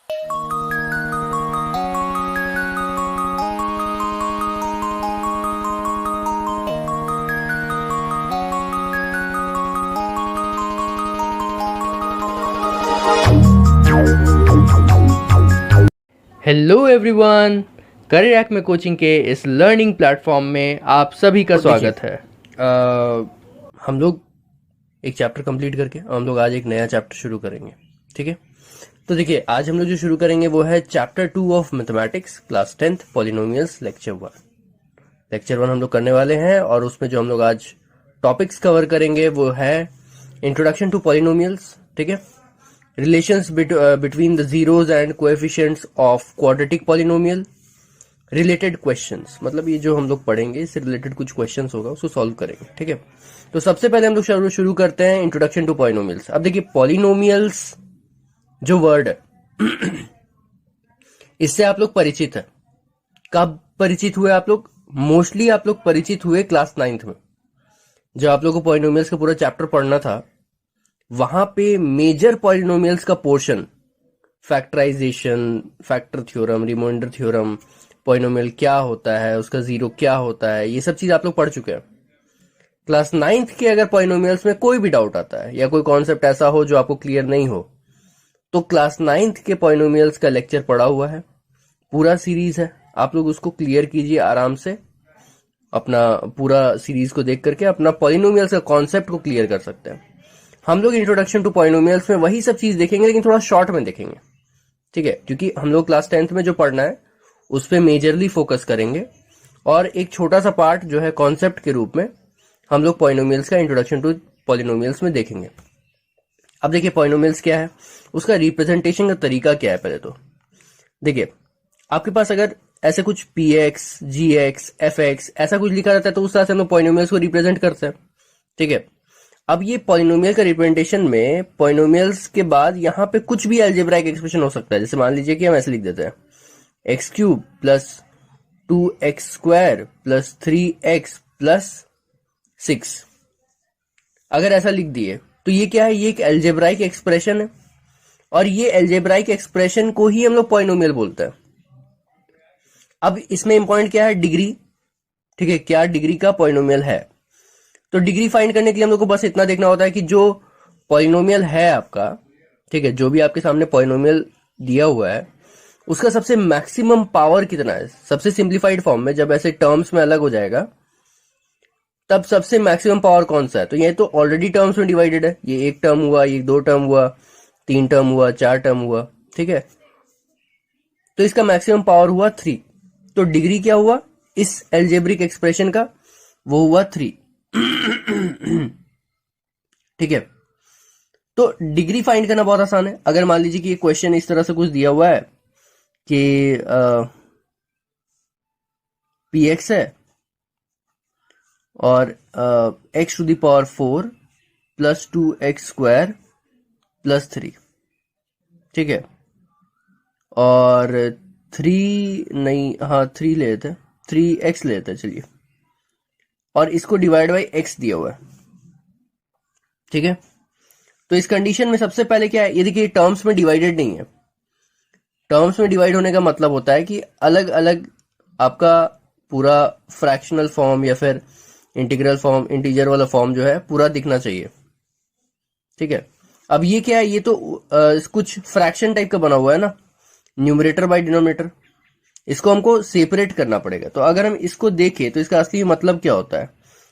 Hello everyone, career hack में coaching के इस लर्निंग प्लेटफॉर्म में आप सभी का स्वागत है। हम लोग एक चैप्टर कंप्लीट करके हम लोग आज एक नया चैप्टर शुरू करेंगे। ठीक है, तो देखिए आज हम लोग जो शुरू करेंगे वो है chapter 2 of mathematics class 10th polynomials lecture 1 हम लोग करने वाले हैं। और उसमें जो हम लोग आज टॉपिक्स कवर करेंगे वो है इंट्रोडक्शन टू पॉलिनोमियल्स, ठीक है, relations between the zeros and coefficients of quadratic polynomial, related questions, मतलब ये जो हम लोग पढ़ेंगे इससे रिलेटेड कुछ क्वेश्चंस होगा उसको सॉल्व करेंगे। ठीक है, तो सबसे पहले हम लोग शुरू करते हैं इंट्रोडक्शन टू पॉलिनोमियल्स। अब देखिए पॉलिनोमियल्स जो वर्ड है इससे आप लोग परिचित है। कब परिचित हुए आप लोग? मोस्टली आप लोग परिचित हुए क्लास 9th में, जब आप लोग को पॉलिनोमियल्स का पूरा चैप्टर पढ़ना था। वहां पे मेजर पॉलिनोमियल्स का portion factorization, factor theorem, remainder theorem, polynomial क्या होता है, उसका जीरो क्या होता है, ये सब चीज आप लोग पढ़ चुके हैं। क्लास 9th के अगर पॉलिनोमियल्स में कोई भी डाउट आता है या कोई कॉन्सेप्ट ऐसा हो जो आपको क्लियर नहीं हो, तो क्लास 9th के पॉलिनोमियल्स का लेक्चर पड़ा हुआ है, पूरा सीरीज है। आप लोग उसको क्लियर कीजिए आराम से, अपना पूरा सीरीज को देख करके अपना पॉलिनोमियल्स का कॉन्सेप्ट को क्लियर कर सकते हैं। हम लोग इंट्रोडक्शन टू पॉलिनोमियल्स में वही सब चीज देखेंगे, लेकिन थोड़ा शॉर्ट में देखेंगे। ठीक है, क्योंकि हम लोग क्लास 10th में जो पढ़ना है उस पर मेजरली फोकस करेंगे, और एक छोटा सा पार्ट जो है कॉन्सेप्ट के रूप में हम लोग पॉलिनोमियल्स का इंट्रोडक्शन टू पॉलिनोमियल्स में देखेंगे। अब देखिए पॉलिनोमियल्स क्या है, उसका रिप्रेजेंटेशन का तरीका क्या है। पहले तो देखिए आपके पास अगर ऐसे कुछ px, gx, fx ऐसा कुछ लिखा रहता है तो उस तरह से हम लोग पॉलिनोमियल्स को रिप्रेजेंट करते हैं। ठीक है, अब ये पॉलिनोमियल का रिप्रेजेंटेशन में पॉलिनोमियल्स के बाद यहाँ पे कुछ भी अलजेब्राइक एक्सप्रेशन हो सकता है। जैसे मान लीजिए कि हम ऐसे लिख देते हैं x cube plus 2x square plus 3x plus 6। अगर ऐसा लिख दिए तो ये क्या है, ये एक अलजेब्राइक एक्सप्रेशन है, और ये अलजेब्राइक एक्सप्रेशन को ही हम लोग पॉलिनोमियल बोलते हैं। अब इसमें इंपॉर्टेंट क्या है, डिग्री। ठीक है, क्या डिग्री का पॉलिनोमियल है। तो डिग्री फाइंड करने के लिए हम लोग को बस इतना देखना होता है कि जो पॉलिनोमियल है आपका, ठीक है, जो भी आपके सामने पॉलिनोमियल दिया हुआ है उसका सबसे मैक्सिमम पावर कितना है। सबसे सिंप्लीफाइड फॉर्म में जब ऐसे टर्म्स में अलग हो जाएगा तब सबसे मैक्सिमम पावर कौन सा है। तो ये तो ऑलरेडी टर्म्स में डिवाइडेड है, ये एक टर्म हुआ, ये 2 टर्म हुआ, 3 टर्म हुआ, 4 टर्म हुआ। ठीक है, तो इसका मैक्सिमम पावर हुआ 3। तो डिग्री क्या हुआ इस एल्जेब्रिक एक्सप्रेशन का, वो हुआ 3। ठीक है, तो डिग्री फाइंड करना बहुत आसान है। अगर मान लीजिए कि ये क्वेश्चन इस तरह से कुछ दिया हुआ है कि px है और x to the power 4 plus 2x square plus 3। ठीक है, और 3 नहीं, हाँ 3 लेते, 3x लेते चलिए, और इसको डिवाइड बाई x दिया हुआ है। ठीक है, तो इस कंडीशन में सबसे पहले क्या है, ये देखिए टर्म्स में डिवाइडेड नहीं है। टर्म्स में डिवाइड होने का मतलब होता है कि अलग अलग आपका पूरा फ्रैक्शनल फॉर्म या फिर इंटीग्रल फॉर्म, इंटीजर वाला फॉर्म जो है पूरा दिखना चाहिए। ठीक है, अब ये क्या है, ये तो कुछ फ्रैक्शन टाइप का बना हुआ है ना, न्यूमरेटर बाय डिनोमिनेटर, इसको हमको सेपरेट करना पड़ेगा। तो अगर हम इसको देखें तो इसका असली मतलब क्या होता है,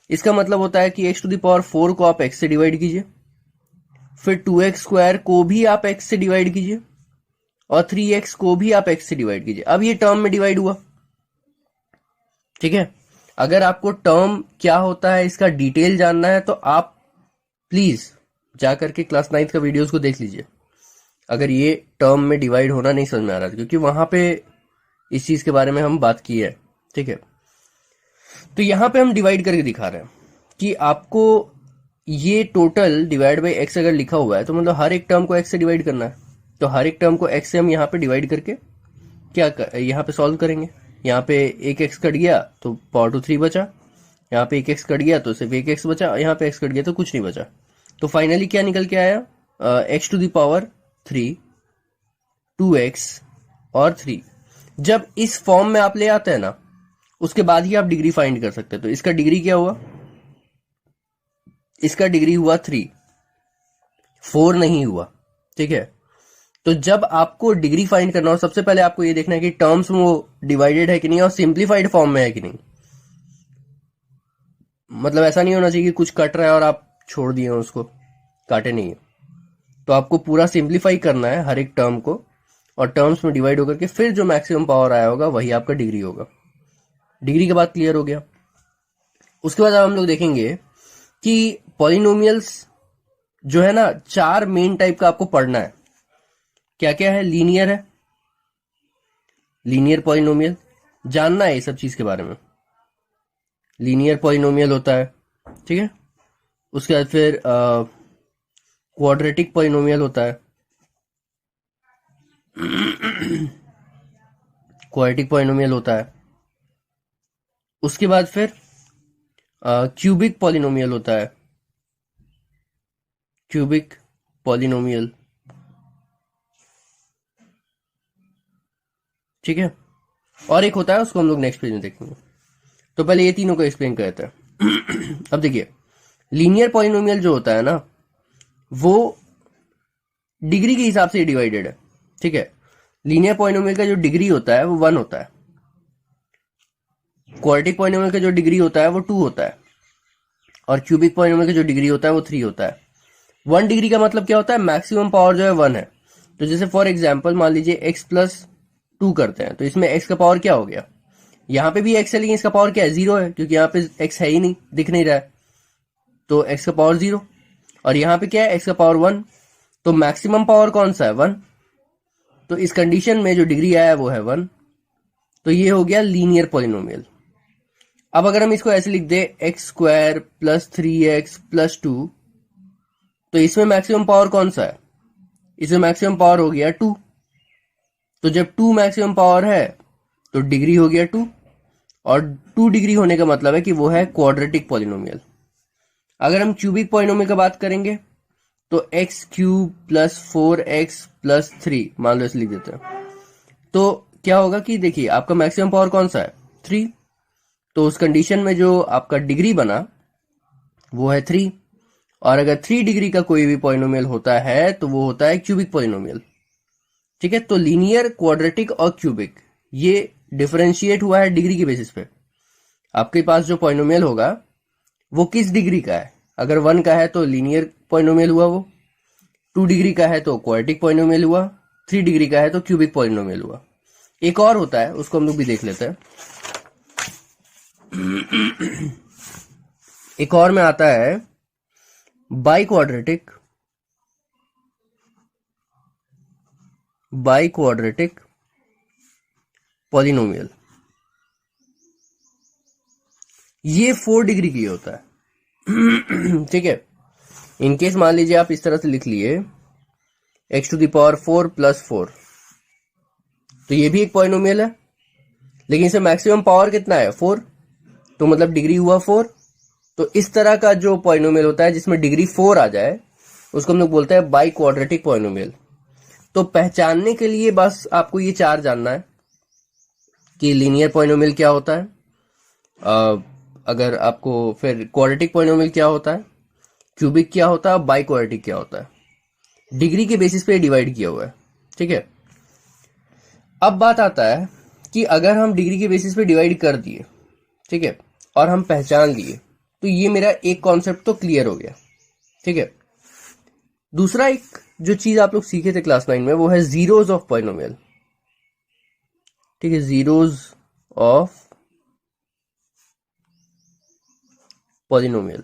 इसका मतलब होता है कि x टू द पावर 4 को आप x से डिवाइड कीजिए, फिर 2x स्क्वायर को भी आप x से डिवाइड कीजिए, और 3x को भी आप x से डिवाइड कीजिए। अब ये टर्म में डिवाइड हुआ। ठीक है, अगर आपको टर्म क्या होता है इसका डिटेल जानना है तो आप प्लीज जाकर के क्लास 9th का वीडियोस को देख लीजिए, अगर ये टर्म में डिवाइड होना नहीं समझ में आ रहा था, क्योंकि वहां पे इस चीज के बारे में हम बात की है। ठीक है, तो यहां पे हम डिवाइड करके दिखा रहे हैं कि आपको ये टोटल डिवाइड बाई एक्स अगर लिखा हुआ है तो मतलब हर एक टर्म को एक्स से डिवाइड करना है। तो हर एक टर्म को एक्स से हम यहाँ पे डिवाइड करके यहाँ पे सॉल्व करेंगे। यहाँ पे एक एक्स कट गया तो पावर टू 3 बचा, यहाँ पे एक एक्स कट गया तो सिर्फ एक एक्स बचा, यहाँ पे एक्स कट गया तो कुछ नहीं बचा। तो फाइनली क्या निकल के आया, x to the power 3 2x और 3, जब इस फॉर्म में आप ले आते हैं ना, उसके बाद ही आप डिग्री फाइंड कर सकते हैं। तो इसका डिग्री क्या हुआ, इसका डिग्री हुआ 3, 4 नहीं हुआ, ठीक है। तो जब आपको डिग्री फाइंड करना हो, सबसे पहले आपको ये देखना है कि टर्म्स में वो डिवाइडेड है कि नहीं और सिंप्लीफाइड फॉर्म में है कि नहीं। मतलब ऐसा नहीं होना चाहिए कि कुछ कट रहा है और आप छोड़ दिए उसको, काटे नहीं है। तो आपको पूरा सिंप्लीफाई करना है हर एक टर्म को, और टर्म्स में डिवाइड होकर के फिर जो मैक्सिमम पावर आया होगा वही आपका डिग्री होगा। डिग्री के बाद क्लियर हो गया। उसके बाद हम लोग देखेंगे कि पॉलिनोमियल्स जो है ना, 4 मेन टाइप का आपको पढ़ना है। क्या क्या है? लीनियर है, लीनियर पॉलिनोमियल, जानना है ये सब चीज के बारे में। लीनियर पॉलिनोमियल होता है, ठीक है। उसके बाद फिर क्वाड्रेटिक पॉलिनोमियल होता है, क्वाड्रेटिक पॉलिनोमियल होता है। उसके बाद फिर क्यूबिक पॉलिनोमियल होता है, क्यूबिक पॉलिनोमियल, ठीक है। और एक होता है, उसको हम लोग नेक्स्ट पेज में देखेंगे। तो पहले ये तीनों को एक्सप्लेन करते हैं। अब देखिए, लीनियर पॉलिनोमियल जो होता है ना, वो डिग्री के हिसाब से डिवाइडेड है, ठीक है। लीनियर पॉलिनोमियल का जो डिग्री होता है वो 1 होता है। क्वाड्रेटिक पॉलिनोमियल का जो डिग्री होता है वो 2 होता है, और क्यूबिक पॉलिनोमियल का जो डिग्री होता है वो 3 होता है। 1 डिग्री का मतलब क्या होता है? मैक्सिमम पावर जो है 1 है। तो जैसे फॉर एग्जाम्पल मान लीजिए x+2 करते हैं, तो इसमें x का पावर क्या हो गया? यहाँ पे भी x है, लेकिन इसका पावर क्या है? 0 है, क्योंकि यहाँ पे x है ही नहीं, दिख नहीं रहा है, तो x का पावर 0। और यहाँ पे क्या है? x का पावर 1। तो मैक्सिमम पावर कौन सा है? 1। तो इस कंडीशन में जो डिग्री आया है वो है 1। तो ये हो गया लीनियर पॉलिनोमियल। अब अगर हम इसको ऐसे लिख दे x² + 3x + 2, तो इसमें मैक्सिमम पावर कौन सा है? इसमें मैक्सिमम पावर हो गया 2। तो जब 2 मैक्सिमम पावर है तो डिग्री हो गया 2, और 2 डिग्री होने का मतलब है कि वो है क्वाड्रेटिक पॉलिनोमियल। अगर हम क्यूबिक पॉलिनोमियल की बात करेंगे तो x³ + 4x + 3 मान लो इसे लिख देते हैं। तो क्या होगा कि देखिए, आपका मैक्सिमम पावर कौन सा है? 3। तो उस कंडीशन में जो आपका डिग्री बना वो है 3। और अगर 3 डिग्री का कोई भी पॉलिनोमियल होता है तो वो होता है क्यूबिक पॉलिनोमियल, ठीक है। तो लीनियर, क्वाड्रेटिक और क्यूबिक ये डिफरेंशिएट हुआ है डिग्री के बेसिस पे। आपके पास जो पॉलिनोमियल होगा वो किस डिग्री का है? अगर 1 का है तो लीनियर पॉलिनोमियल हुआ, वो 2 डिग्री का है तो क्वाड्रेटिक पॉलिनोमियल हुआ, 3 डिग्री का है तो क्यूबिक पॉलिनोमियल हुआ। एक और होता है, उसको हम लोग भी देख लेते हैं। एक और में आता है बाइक्वाड्रेटिक, बाइक्वाड्रेटिक पॉलिनोमियल। ये 4 डिग्री की होता है, ठीक है। इनकेस मान लीजिए आप इस तरह से लिख लिए x⁴ + 4, तो ये भी एक पॉलिनोमियल है, लेकिन इसमें मैक्सिमम पावर कितना है? 4। तो मतलब डिग्री हुआ 4। तो इस तरह का जो पॉलिनोमियल होता है जिसमें डिग्री 4 आ जाए, उसको हम लोग बोलते हैं बाइक्वाड्रेटिक पॉलिनोमियल। तो पहचानने के लिए बस आपको ये 4 जानना है कि लीनियर पॉलिनोमियल क्या होता है, अगर आपको फिर क्वाड्रेटिक पॉलिनोमियल क्या होता है, क्यूबिक क्या होता है, बाइक्वाड्रेटिक क्या होता है। डिग्री के बेसिस पे डिवाइड किया हुआ है, ठीक है। अब बात आता है कि अगर हम डिग्री के बेसिस पे डिवाइड कर दिए, ठीक है, और हम पहचान लिए, तो ये मेरा एक कॉन्सेप्ट तो क्लियर हो गया, ठीक है। दूसरा एक जो चीज आप लोग सीखे थे क्लास 9 में वो है जीरोज ऑफ पॉलिनोमियल, ठीक है, जीरोज ऑफ पॉलिनोमियल।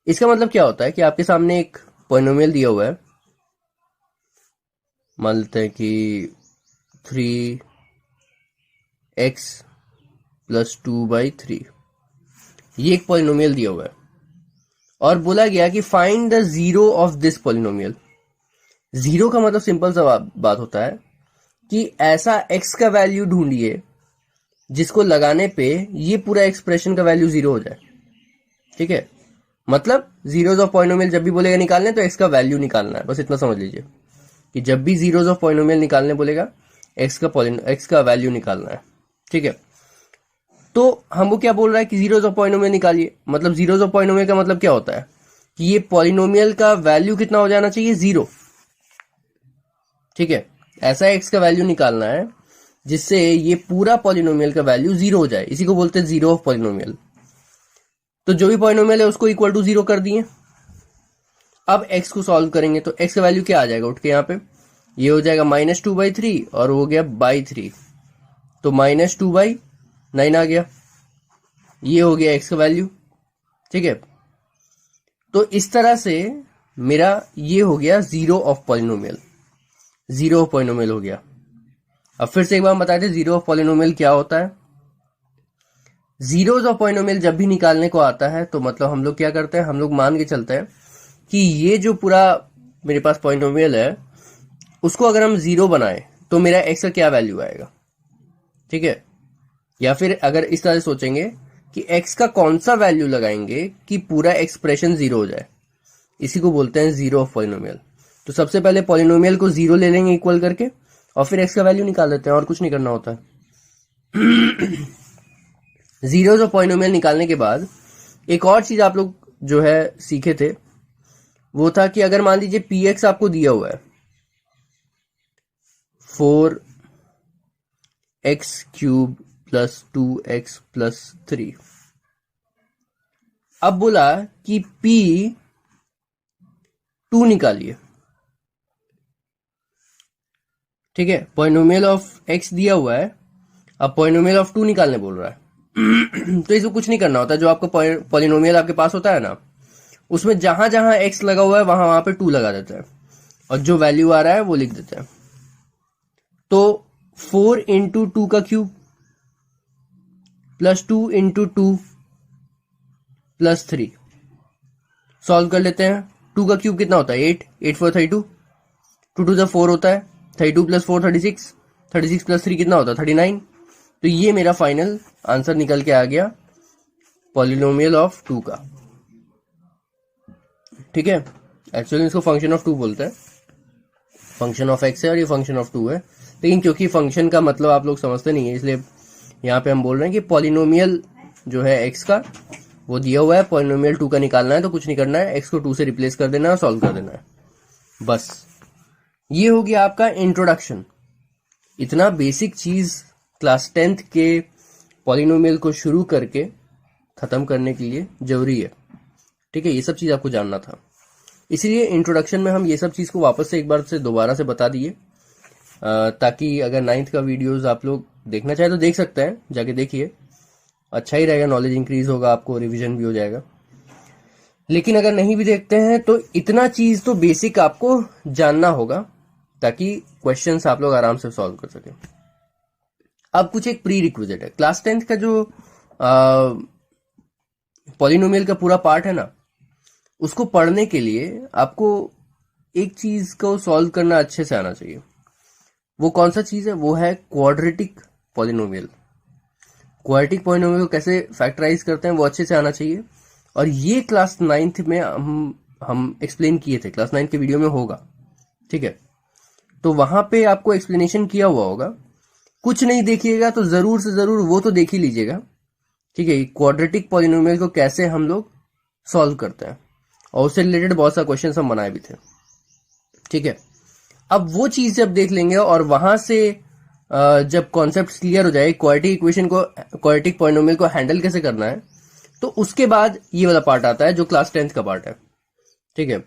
इसका मतलब क्या होता है कि आपके सामने एक पॉलिनोमियल दिया हुआ है, मान लेते हैं कि 3x + 2/3, ये एक पॉलिनोमियल दिया हुआ है, और बोला गया कि find the zero of this polynomial. Zero का मतलब सिंपल सा बात होता है कि ऐसा x का वैल्यू ढूंढिए जिसको लगाने पे ये पूरा एक्सप्रेशन का वैल्यू 0 हो जाए, ठीक है। मतलब जीरोज ऑफ पॉलिनोमियल जब भी बोलेगा निकालने तो एक्स का वैल्यू निकालना है, बस इतना समझ लीजिए कि जब भी जीरोज ऑफ पॉलिनोमियल निकालने बोलेगा एक्स का वैल्यू निकालना है। ठीक है, तो हमको क्या बोल रहा है कि जीरोज ऑफ पॉलिनोमियल निकालिए, मतलब जीरोज ऑफ पॉलिनोमियल का मतलब क्या होता है कि ये पॉलिनोमियल का वैल्यू कितना हो जाना चाहिए, 0। ठीक है, ऐसा एक्स का वैल्यू निकालना है जिससे ये पूरा पॉलिनोमियल का वैल्यू 0 हो जाए, इसी को बोलते हैं जीरो ऑफ पॉलिनोमियल। तो जो भी पॉलिनोमियल है उसको इक्वल टू 0 कर दिए। अब x को सॉल्व करेंगे तो x का वैल्यू क्या आ जाएगा उठ के, यहाँ पे ये हो जाएगा -2/3 और हो गया by3, तो -2/9 आ गया, ये हो गया x का वैल्यू। ठीक है, तो इस तरह से मेरा ये हो गया zero of polynomial, zero of polynomial हो गया। अब फिर से एक बार बताते हैं जीरो ऑफ पॉलिनोमियल क्या होता है। जीरोज ऑफ पॉलिनोमियल जब भी निकालने को आता है तो मतलब हम लोग क्या करते हैं, हम लोग मान के चलते हैं कि ये जो पूरा मेरे पास पॉलिनोमियल है उसको अगर हम 0 बनाए तो मेरा x का क्या वैल्यू आएगा। ठीक है, या फिर अगर इस तरह से सोचेंगे कि x का कौन सा वैल्यू लगाएंगे कि पूरा एक्सप्रेशन 0 हो जाए, इसी को बोलते हैं जीरो ऑफ पॉलिनोमियल। तो सबसे पहले पॉलिनोमियल को 0 ले लेंगे इक्वल करके और फिर x का वैल्यू निकाल देते हैं, और कुछ नहीं करना होता है। जीरोज ऑफ पॉलिनोमियल निकालने के बाद एक और चीज आप लोग जो है सीखे थे, वो था कि अगर मान लीजिए px आपको दिया हुआ है 4x³ + 2x + 3, अब बोला कि p2 निकालिए। ठीक है, पॉलिनोमियल ऑफ x दिया हुआ है, अब पॉलिनोमियल ऑफ 2 निकालने बोल रहा है। तो इसको कुछ नहीं करना होता, जो आपका पॉलिनोमियल आपके पास होता है ना, उसमें जहां जहां x लगा हुआ है वहां वहां पे 2 लगा देते हैं और जो वैल्यू आ रहा है वो लिख देते हैं। तो 4 × 2 का क्यूब + 2 × 2 + 3 सॉल्व कर लेते हैं। 2 का क्यूब कितना होता है, 8, 8 4 32, 2 2 4 होता है, 32 + 4 36, 36 + 3 कितना होता है, 39। तो ये मेरा फाइनल आंसर निकल के आ गया पॉलिनोमियल ऑफ 2 का। ठीक है, एक्चुअली इसको फंक्शन ऑफ 2 बोलते हैं, फंक्शन ऑफ x है और ये फंक्शन ऑफ 2 है, लेकिन क्योंकि फंक्शन का मतलब आप लोग समझते नहीं है इसलिए यहाँ पे हम बोल रहे हैं कि पॉलिनोमियल जो है x का वो दिया हुआ है, पॉलिनोमियल 2 का निकालना है, तो कुछ नहीं करना है, x को 2 से रिप्लेस कर देना है और सॉल्व कर देना है, बस। ये हो गया आपका इंट्रोडक्शन। इतना बेसिक चीज क्लास 10th के पॉलिनोमियल को शुरू करके खत्म करने के लिए जरूरी है। ठीक है, ये सब चीज आपको जानना था, इसलिए इंट्रोडक्शन में हम ये सब चीज को वापस से एक बार से दोबारा से बता दिए, ताकि अगर 9th का वीडियोस आप लोग देखना चाहे तो देख सकते हैं, जाके देखिए, अच्छा ही रहेगा, नॉलेज इंक्रीज होगा, आपको रिवीजन भी हो जाएगा। लेकिन अगर नहीं भी देखते हैं तो इतना चीज तो बेसिक आपको जानना होगा ताकि क्वेश्चंस आप लोग आराम से सॉल्व कर सकें। अब कुछ एक प्री रिक्विजिट है, क्लास 10th का जो पॉलिनोमियल का पूरा पार्ट है ना, उसको पढ़ने के लिए आपको एक चीज को सॉल्व करना अच्छे से आना चाहिए। वो कौन सा चीज है, वो है क्वाड्रेटिक पॉलिनोमियल। क्वाड्रेटिक पॉलिनोमियल को कैसे फैक्टराइज करते हैं वो अच्छे से आना चाहिए, और ये क्लास 9th में हम एक्सप्लेन किए थे, क्लास 9th के वीडियो में होगा। ठीक है, तो वहां पे आपको एक्सप्लेनेशन किया हुआ होगा, कुछ नहीं देखिएगा तो जरूर से जरूर वो तो देख ही लीजिएगा। ठीक है, क्वाड्रेटिक पॉलिनोमियल को कैसे हम लोग सॉल्व करते हैं, और उससे रिलेटेड बहुत सारे क्वेश्चन हम बनाए भी थे। ठीक है, अब वो चीज जब देख लेंगे और वहां से जब कॉन्सेप्ट क्लियर हो जाए, क्वाड्रेटिक इक्वेशन को, क्वाड्रेटिक पॉलिनोमियल को हैंडल कैसे करना है, तो उसके बाद ये वाला पार्ट आता है जो क्लास 10th का पार्ट है। ठीक है,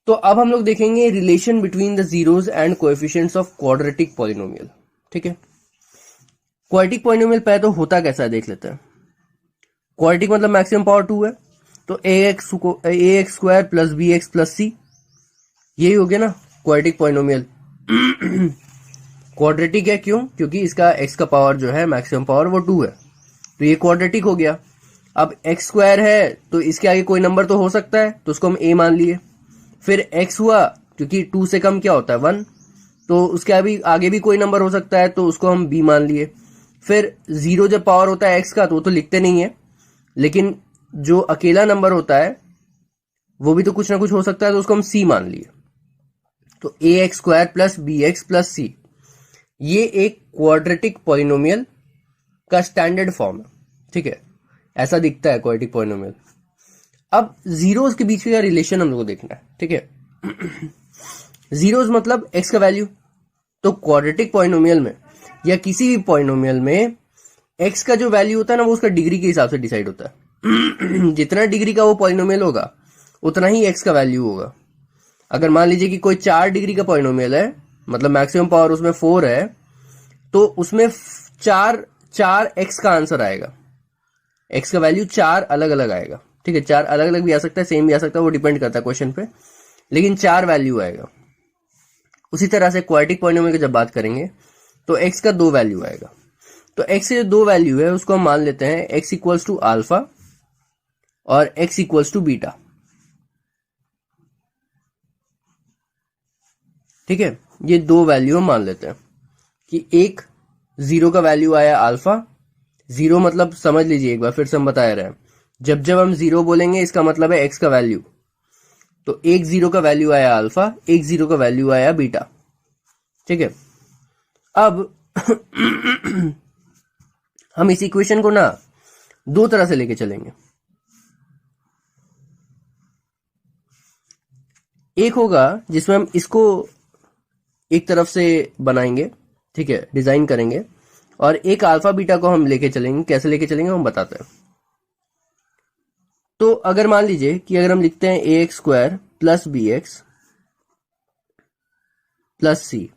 तो अब हम लोग देखेंगे relation between the zeros and coefficients of quadratic polynomial. ठीक है, क्वाड्रेटिक पॉलिनोमियल पहले तो होता कैसा है देख लेते हैं। क्वाड्रेटिक मतलब मैक्सिमम पावर 2 है, तो ax² + bx + c, यही हो गया ना क्वाड्रेटिक पॉलिनोमियल। क्वाड्रेटिक है क्यों, क्योंकि इसका x का पावर जो है मैक्सिमम पावर वो 2 है, तो ये क्वाड्रेटिक हो गया। अब x² है तो इसके आगे कोई नंबर तो हो सकता है, तो उसको हम a मान लिए। फिर x हुआ, क्योंकि 2 से कम क्या होता है 1, तो उसके आगे भी कोई नंबर हो सकता है, तो उसको हम b मान लिए। फिर 0 जब पावर होता है x का तो वो तो लिखते नहीं है, लेकिन जो अकेला नंबर होता है वो भी तो कुछ ना कुछ हो सकता है, तो उसको हम सी मान लिए। तो A X square plus B X plus C, ये एक क्वाड्रेटिक पॉलिनोमियल का स्टैंडर्ड फॉर्म है, ठीक है, ऐसा दिखता है क्वाड्रेटिक पॉलिनोमियल। अब जीरोस के बीच का रिलेशन हम लोग को देखना है, ठीक है। जीरोस मतलब एक्स का वैल्यू, तो क्वाड्रेटिक पॉलिनोमियल में या किसी भी पॉलिनोमियल में एक्स का जो वैल्यू होता है ना, वो उसका डिग्री के हिसाब से डिसाइड होता है। जितना डिग्री का वो पॉलिनोमियल होगा उतना ही एक्स का वैल्यू होगा। अगर मान लीजिए कि कोई 4 डिग्री का पॉलिनोमियल है, मतलब मैक्सिमम पावर उसमें 4 है, तो उसमें 4 एक्स का आंसर आएगा। एक्स का वैल्यू 4 अलग अलग आएगा, ठीक है। 4 अलग अलग भी आ सकता है, सेम भी आ सकता है, वो डिपेंड करता है क्वेश्चन पे, लेकिन 4 वैल्यू आएगा। उसी तरह से क्वाड्रेटिक पॉलिनोमियल की जब बात करेंगे तो एक्स का 2 वैल्यू आएगा। तो एक्स के जो 2 वैल्यू है उसको हम मान लेते हैं एक्स इक्वल्स टू अल्फा और एक्स इक्वल्स टू बीटा, ठीक है। ये 2 वैल्यू हम मान लेते हैं कि एक जीरो का वैल्यू आया अल्फा। जीरो मतलब समझ लीजिए, एक बार फिर से हम बता रहे हैं, जब जब हम जीरो बोलेंगे इसका मतलब है एक्स का वैल्यू। तो एक जीरो का वैल्यू आया अल्फा, एक जीरो का वैल्यू आया बीटा, ठीक है। अब हम इस इक्वेशन को ना 2 तरह से लेके चलेंगे। एक होगा जिसमें हम इसको एक तरफ से बनाएंगे, ठीक है, डिजाइन करेंगे, और एक अल्फा बीटा को हम लेके चलेंगे। कैसे लेके चलेंगे हम बताते हैं। तो अगर मान लीजिए कि अगर हम लिखते हैं A X square plus B X plus C,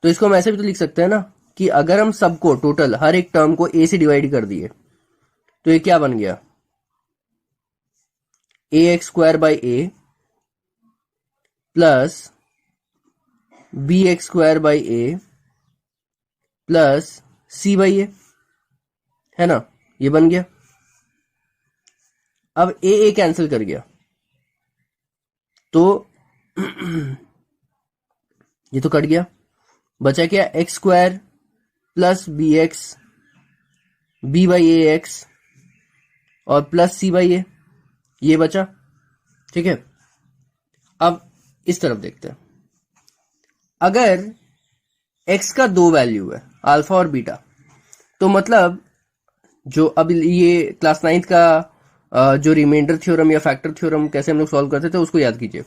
तो इसको हम ऐसे भी तो लिख सकते हैं ना कि अगर हम सबको टोटल हर एक टर्म को ए से डिवाइड कर दिए तो ये क्या बन गया, A X square by A plus B X square by A plus C by A, है ना, ये बन गया। अब ए कैंसिल कर गया तो ये तो कट गया, बचा क्या, X square plus B X B by A X और प्लस सी बाई ए, ये बचा, ठीक है। अब इस तरफ देखते हैं। अगर x का 2 वैल्यू है अल्फा और बीटा, तो मतलब जो अब ये क्लास 9th का जो रिमाइंडर थ्योरम या फैक्टर थ्योरम कैसे हम लोग सॉल्व करते थे उसको याद कीजिए।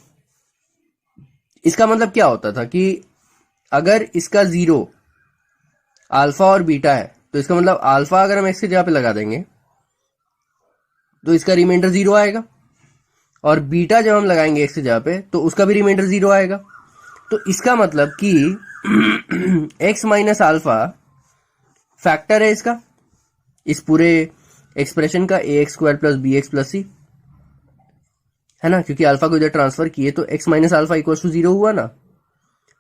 इसका मतलब क्या होता था कि अगर इसका 0 अल्फा और बीटा है तो इसका मतलब अल्फा अगर हम x की जगह पे लगा देंगे तो इसका रिमाइंडर 0 आएगा, और बीटा जब हम लगाएंगे x की जगह पे तो उसका भी रिमाइंडर 0 आएगा। तो इसका मतलब कि x माइनस अल्फा फैक्टर है इसका, इस पूरे एक्सप्रेशन का, A X square plus B X plus C, है ना, क्योंकि अल्फा को इधर ट्रांसफर किए तो x minus alpha equal to 0 हुआ ना।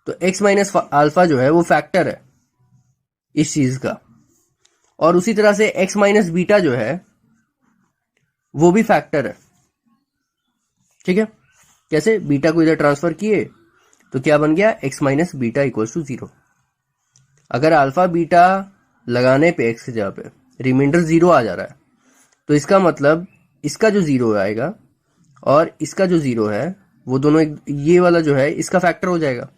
तो x माइनस अल्फा जो है वो फैक्टर है इस चीज का, और उसी तरह से x माइनस बीटा जो है वो भी फैक्टर है, ठीक है। कैसे, बीटा को इधर ट्रांसफर किए तो क्या बन गया, x minus beta equal to 0। अगर अल्फा बीटा लगाने पे x की जगह पे रिमाइंडर 0 आ जा रहा है तो इसका मतलब इसका जो 0 आएगा और इसका जो 0 है वो दोनों ये वाला जो है इसका फैक्टर हो जाएगा।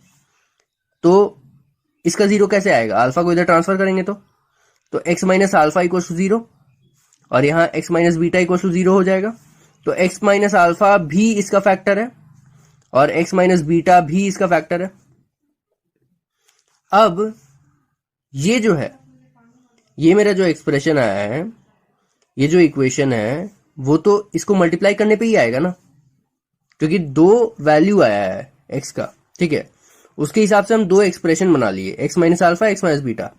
तो इसका 0 कैसे आएगा, अल्फा को इधर ट्रांसफर करेंगे तो x minus alpha equal to 0, और यहाँ x minus beta equal to 0 हो जाएगा। तो x माइनस अल्फा भी इसका फैक्टर है और x माइनस बीटा भी इसका फैक्टर है। अब ये जो है, ये मेरा जो एक्सप्रेशन आया है, ये जो इक्वेशन है, वो तो इसको मल्टीप्लाई करने पे ही आएगा ना, क्योंकि 2 वैल्यू आया है x का, ठीक है। उसके हिसाब से हम 2 एक्सप्रेशन बना लिए, x minus alpha, x minus beta.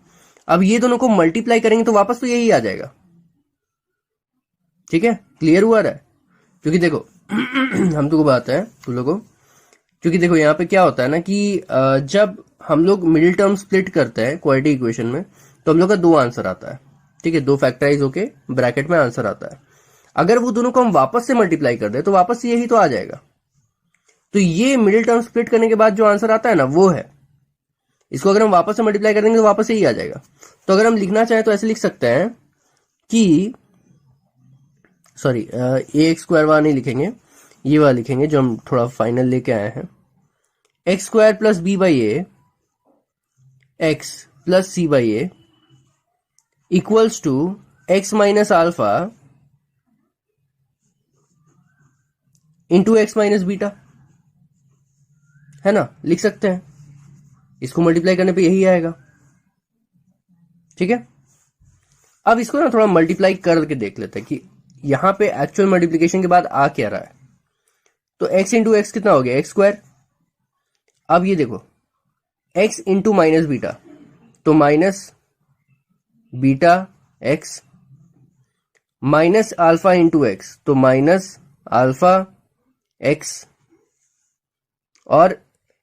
अब ये दोनों को मल्टीप्लाई करेंगे तो वापस तो यही आ जाएगा, ठीक है। क्लियर हुआ रहा है, क्योंकि देखो हम तुमको बताते हैं तुम लोगों को, क्योंकि देखो यहाँ पे क्या होता है ना कि जब हम लोग मिडिल टर्म स्प्लिट करते हैं क्वाड्रेटिक इक्वेशन में तो हम लोग का 2 आंसर आता है, ठीक है, 2 फैक्टराइज होके ब्रैकेट में आंसर आता है। अगर वो दोनों को हम वापस से मल्टीप्लाई कर दे तो वापस से यही तो आ जाएगा। तो ये मिडिल टर्म स्प्लिट करने के बाद जो आंसर आता है ना वो है, इसको अगर हम वापस से मल्टीप्लाई कर देंगे तो वापस से ही आ जाएगा। तो अगर हम लिखना चाहें तो ऐसे लिख सकते हैं कि सॉरी ए एक्स स्क्वायर वाला नहीं लिखेंगे, ये वाला लिखेंगे जो हम थोड़ा फाइनल लेके आए हैं। X square plus B by A X plus C by A equals to X minus alpha into X minus beta, है ना, लिख सकते हैं। इसको मल्टीप्लाई करने पे यही आएगा, ठीक है। अब इसको ना थोड़ा मल्टीप्लाई करके देख लेते हैं कि यहां पे एक्चुअल मल्टीप्लिकेशन के बाद आ क्या रहा है। तो x इंटू एक्स कितना हो गया, एक्स स्क्वायर। अब ये देखो x इंटू माइनस बीटा, तो minus beta x, minus alpha into x, तो माइनस अल्फा एक्स, और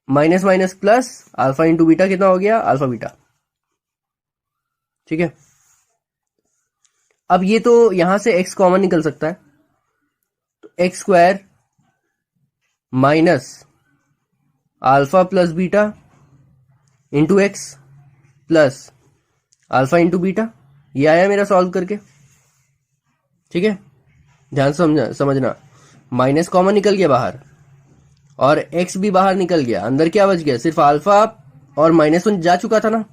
minus minus plus alpha into beta कितना हो गया, अल्फा बीटा, ठीक है। अब ये तो यहां से x कॉमन निकल सकता है, तो x square minus alpha plus beta into x plus alpha into beta, ये आया मेरा सॉल्व करके, ठीक है। ध्यान समझना, माइनस कॉमन निकल गया बाहर और x भी बाहर निकल गया, अंदर क्या बच गया, सिर्फ अल्फा और माइनस वन जा चुका था ना,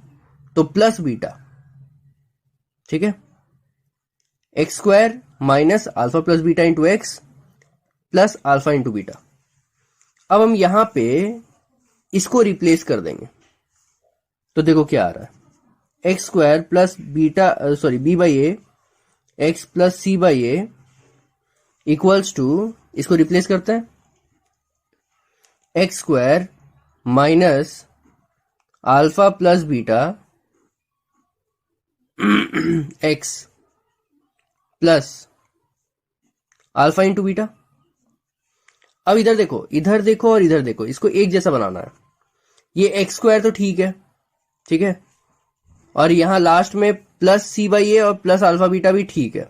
तो प्लस बीटा, ठीक है। X square minus alpha plus beta into x plus alpha into beta. अब हम यहां पे इसको रिप्लेस कर देंगे, तो देखो क्या आ रहा है, X square plus beta sorry B by A X plus C by A equals to, इसको रिप्लेस करते हैं, X square minus alpha plus beta x plus alpha into beta. अब इधर देखो, इधर देखो और इधर देखो, इसको एक जैसा बनाना है। ये एक्स स्क्वायर तो ठीक है, ठीक है, और यहां लास्ट में प्लस सी बाई ए और प्लस अल्फा बीटा भी ठीक है,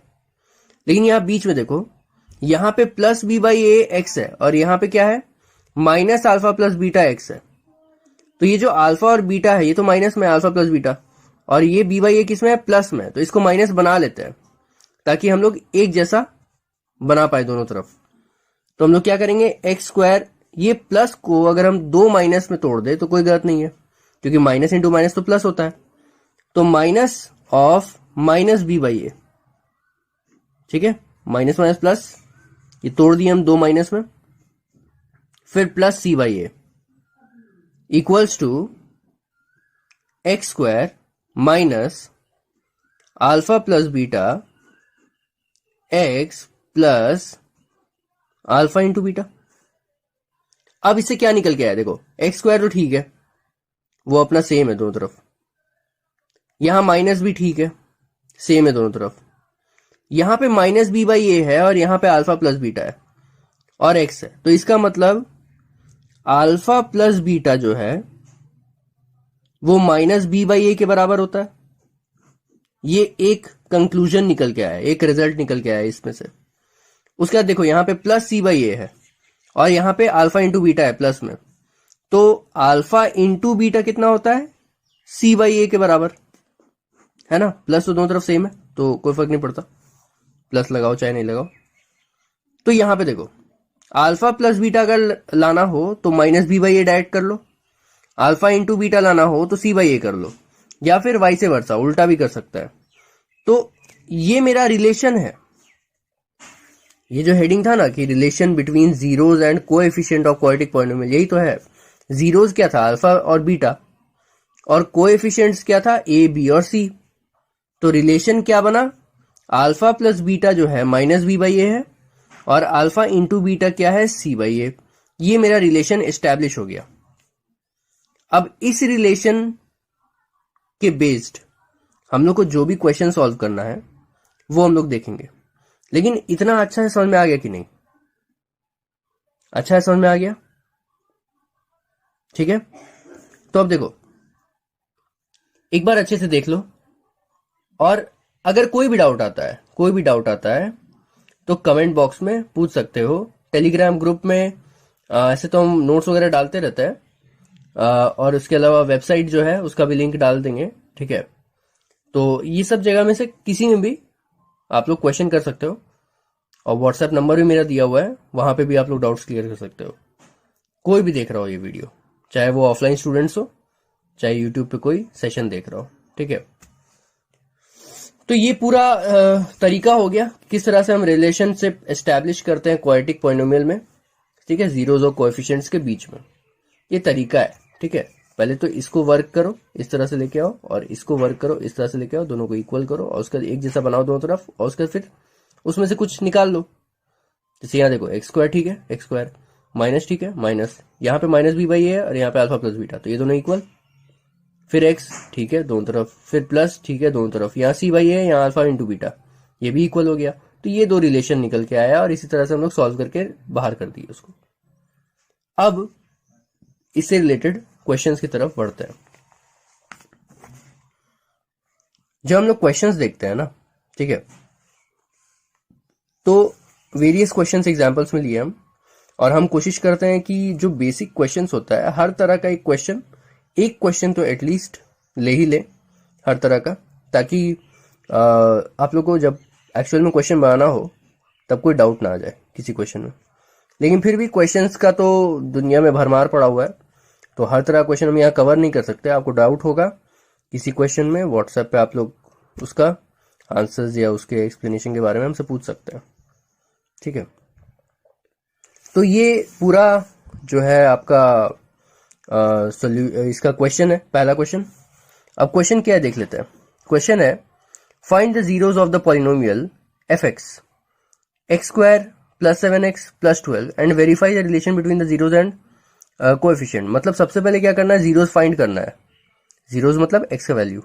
लेकिन यहां बीच में देखो, यहां पे plus B by A X है और यहां पे क्या है, minus alpha plus beta X है। तो ये जो अल्फा और बीटा है ये तो माइनस में, अल्फा प्लस बीटा, और ये बी बाई ए किसमें है, प्लस में, तो इसको माइनस बना लेते हैं ताकि हम लोग एक जैसा बना पाए दोनों तरफ। तो हम लोग क्या करेंगे, एक्स स्क्वायर, ये प्लस को अगर हम दो माइनस में तोड़ दे तो कोई गलत नहीं है, क्योंकि माइनस इंटू माइनस तो प्लस होता है, तो minus of minus B by A, ठीक है, माइनस माइनस प्लस, ये तोड़ दिए हम दो माइनस में, फिर plus C by A equals to x square minus alpha plus beta x plus alpha into beta. अब इससे क्या निकल के आया, देखो एक्स स्क्वायर तो ठीक है, वो अपना सेम है दोनों तरफ, यहां माइनस भी ठीक है, सेम है दोनों तरफ, यहां पे माइनस बी बाई ए है और यहां पे अल्फा प्लस बीटा है और एक्स है, तो इसका मतलब अल्फा प्लस बीटा जो है वो माइनस बी बाई ए के बराबर होता है। ये एक कंक्लूजन निकल के आया, एक रिजल्ट निकल के आया इसमें से। उसके बाद देखो यहां पे प्लस सी बाई ए है और यहां पे अल्फा इंटू बीटा है प्लस में, तो अल्फा इंटू बीटा कितना होता है, सी बाई ए के बराबर, है ना, प्लस तो दोनों तरफ सेम है तो कोई फर्क नहीं पड़ता, प्लस लगाओ चाहे नहीं लगाओ। तो यहां पे देखो अल्फा प्लस बीटा अगर लाना हो तो minus B by a direct कर लो, अल्फा इंटू बीटा लाना हो तो सी बाई ए कर लो, या फिर वाइस वर्सा, उल्टा भी कर सकता है। तो ये मेरा रिलेशन है, ये जो हेडिंग था ना कि relation between zeros and coefficient of quadratic polynomial, यही तो है। जीरोज क्या था, अल्फा और बीटा, और कोएफिशिएंट्स क्या था, ए बी और सी। तो रिलेशन क्या बना, अल्फा प्लस बीटा जो है माइनस बी बाई ए है और अल्फा इंटू बीटा क्या है, सी बाई ए। ये मेरा रिलेशन एस्टैब्लिश हो गया। अब इस रिलेशन के बेस्ड हम लोग को जो भी क्वेश्चन सॉल्व करना है वो हम लोग देखेंगे। लेकिन इतना अच्छा है, समझ में आ गया कि नहीं, अच्छा है, समझ में आ गया, ठीक है। तो अब देखो एक बार अच्छे से देख लो, और अगर कोई भी डाउट आता है तो कमेंट बॉक्स में पूछ सकते हो। टेलीग्राम ग्रुप में ऐसे तो हम नोट्स वगैरह डालते रहते हैं, और उसके अलावा वेबसाइट जो है उसका भी लिंक डाल देंगे, ठीक है। तो ये सब जगह में से किसी में भी आप लोग क्वेश्चन कर सकते हो, और व्हाट्सएप नंबर भी मेरा दिया हुआ है, वहां पे भी आप लोग डाउट्स क्लियर कर सकते हो। कोई भी देख रहा हो ये वीडियो, चाहे वो ऑफलाइन स्टूडेंट्स हो, चाहे यूट्यूब पे कोई सेशन देख रहा हो, ठीक है। तो ये पूरा तरीका हो गया किस तरह से हम रिलेशनशिप एस्टैब्लिश करते हैं क्वाड्रेटिक पॉलिनोमियल में, ठीक है, जीरोज और कोएफिशिएंट्स के बीच में। ये तरीका है, ठीक है। पहले तो इसको वर्क करो, इस तरह से लेके आओ, और इसको वर्क करो, इस तरह से लेके आओ, दोनों को इक्वल करो, और उसका एक जैसा बनाओ दोनों तरफ, और उसका फिर उसमें से कुछ निकाल लो। जैसे यहाँ देखो एक्स स्क्वायर, ठीक है, एक्स स्क्वायर माइनस, ठीक है, माइनस, यहाँ पे माइनस बी बाई है, और यहाँ पे अल्फा प्लस बीटा, तो ये दोनों इक्वल। फिर एक्स, ठीक है, दोनों तरफ, फिर प्लस, ठीक है, दोनों तरफ, यहाँ सी बाई है, यहाँ अल्फा इंटू बीटा, ये भी इक्वल हो गया। तो ये दो रिलेशन निकल के आया, और इसी तरह से हम लोग सॉल्व करके बाहर कर दिए उसको। अब इससे रिलेटेड क्वेश्चंस की तरफ बढ़ते हैं। जब हम लोग क्वेश्चंस देखते हैं ना, ठीक है, तो वेरियस क्वेश्चंस एग्जांपल्स में लिए हम, और हम कोशिश करते हैं कि जो बेसिक क्वेश्चंस होता है, हर तरह का एक क्वेश्चन तो एटलीस्ट ले ही ले हर तरह का, ताकि आप लोग को जब एक्चुअल में क्वेश्चन बनाना हो तब कोई डाउट ना आ जाए किसी क्वेश्चन में। लेकिन फिर भी क्वेश्चंस का तो दुनिया में भरमार पड़ा हुआ है, तो हर तरह क्वेश्चन हम यहाँ कवर नहीं कर सकते। आपको डाउट होगा किसी क्वेश्चन में, व्हाट्सएप पे आप लोग उसका आंसर्स या उसके एक्सप्लेनेशन के बारे में हमसे पूछ सकते हैं, ठीक है। तो ये पूरा जो है आपका इसका क्वेश्चन है, पहला क्वेश्चन। अब क्वेश्चन क्या है देख लेते हैं। क्वेश्चन है find the zeros of the polynomial f x square plus 7x plus 12 and verify the relation between the zeros and coefficient. मतलब सबसे पहले क्या करना है, जीरोज फाइंड करना है, जीरोज मतलब x का वैल्यू।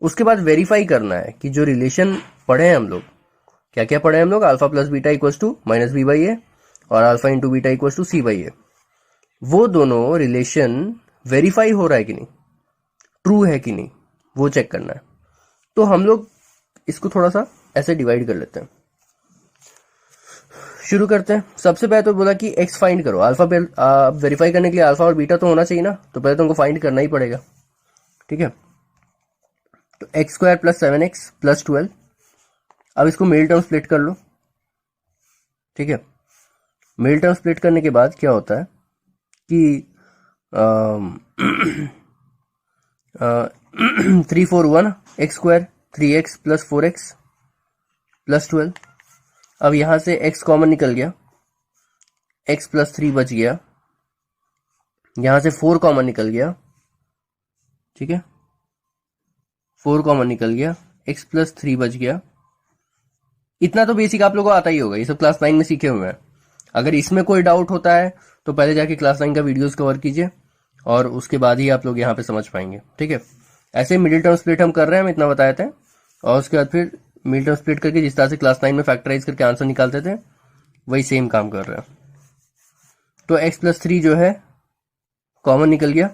उसके बाद वेरीफाई करना है कि जो रिलेशन पढ़े हैं हम लोग, क्या क्या पढ़े हैं हम लोग, alpha plus beta equals to minus B by A, और alpha into beta equals to C by A, वो दोनों रिलेशन वेरीफाई हो रहा है कि नहीं, ट्रू है कि नहीं, वो चेक करना है। तो हम लोग इसको थोड़ा सा ऐसे डिवाइड कर लेते हैं। शुरू करते हैं। सबसे पहले तो बोला कि x फाइंड करो, अल्फा वेरीफाई करने के लिए अल्फा और बीटा तो होना चाहिए ना, तो पहले तो हमको फाइंड करना ही पड़ेगा, ठीक है। तो x square plus 7x plus 12, अब इसको मिडिल टर्म स्प्लिट कर लो, ठीक है। मिडिल टर्म स्प्लिट करने के बाद क्या होता है कि 3 4 1 x square 3x plus 4x plus 12। अब यहां से x कॉमन निकल गया, x प्लस 3 बच गया, यहां से 4 कॉमन निकल गया, ठीक है, 4 कॉमन निकल गया, x प्लस 3 बच गया। इतना तो बेसिक आप लोगों को आता ही होगा, ये सब क्लास 9 में सीखे हुए हैं। अगर इसमें कोई डाउट होता है तो पहले जाके क्लास 9 का वीडियोस कवर कीजिए, और उसके बाद ही आप लोग यहाँ पे समझ पाएंगे, ठीक है। ऐसे मिडिल टर्म स्प्लिट हम कर रहे हैं, हम इतना बताए थे, और उसके बाद फिर मिडिल टर्म स्प्लिट करके जिस तरह से क्लास 9 में फैक्टराइज करके आंसर निकालते थे, वही सेम काम कर रहे हैं। तो x प्लस 3 जो है कॉमन निकल गया,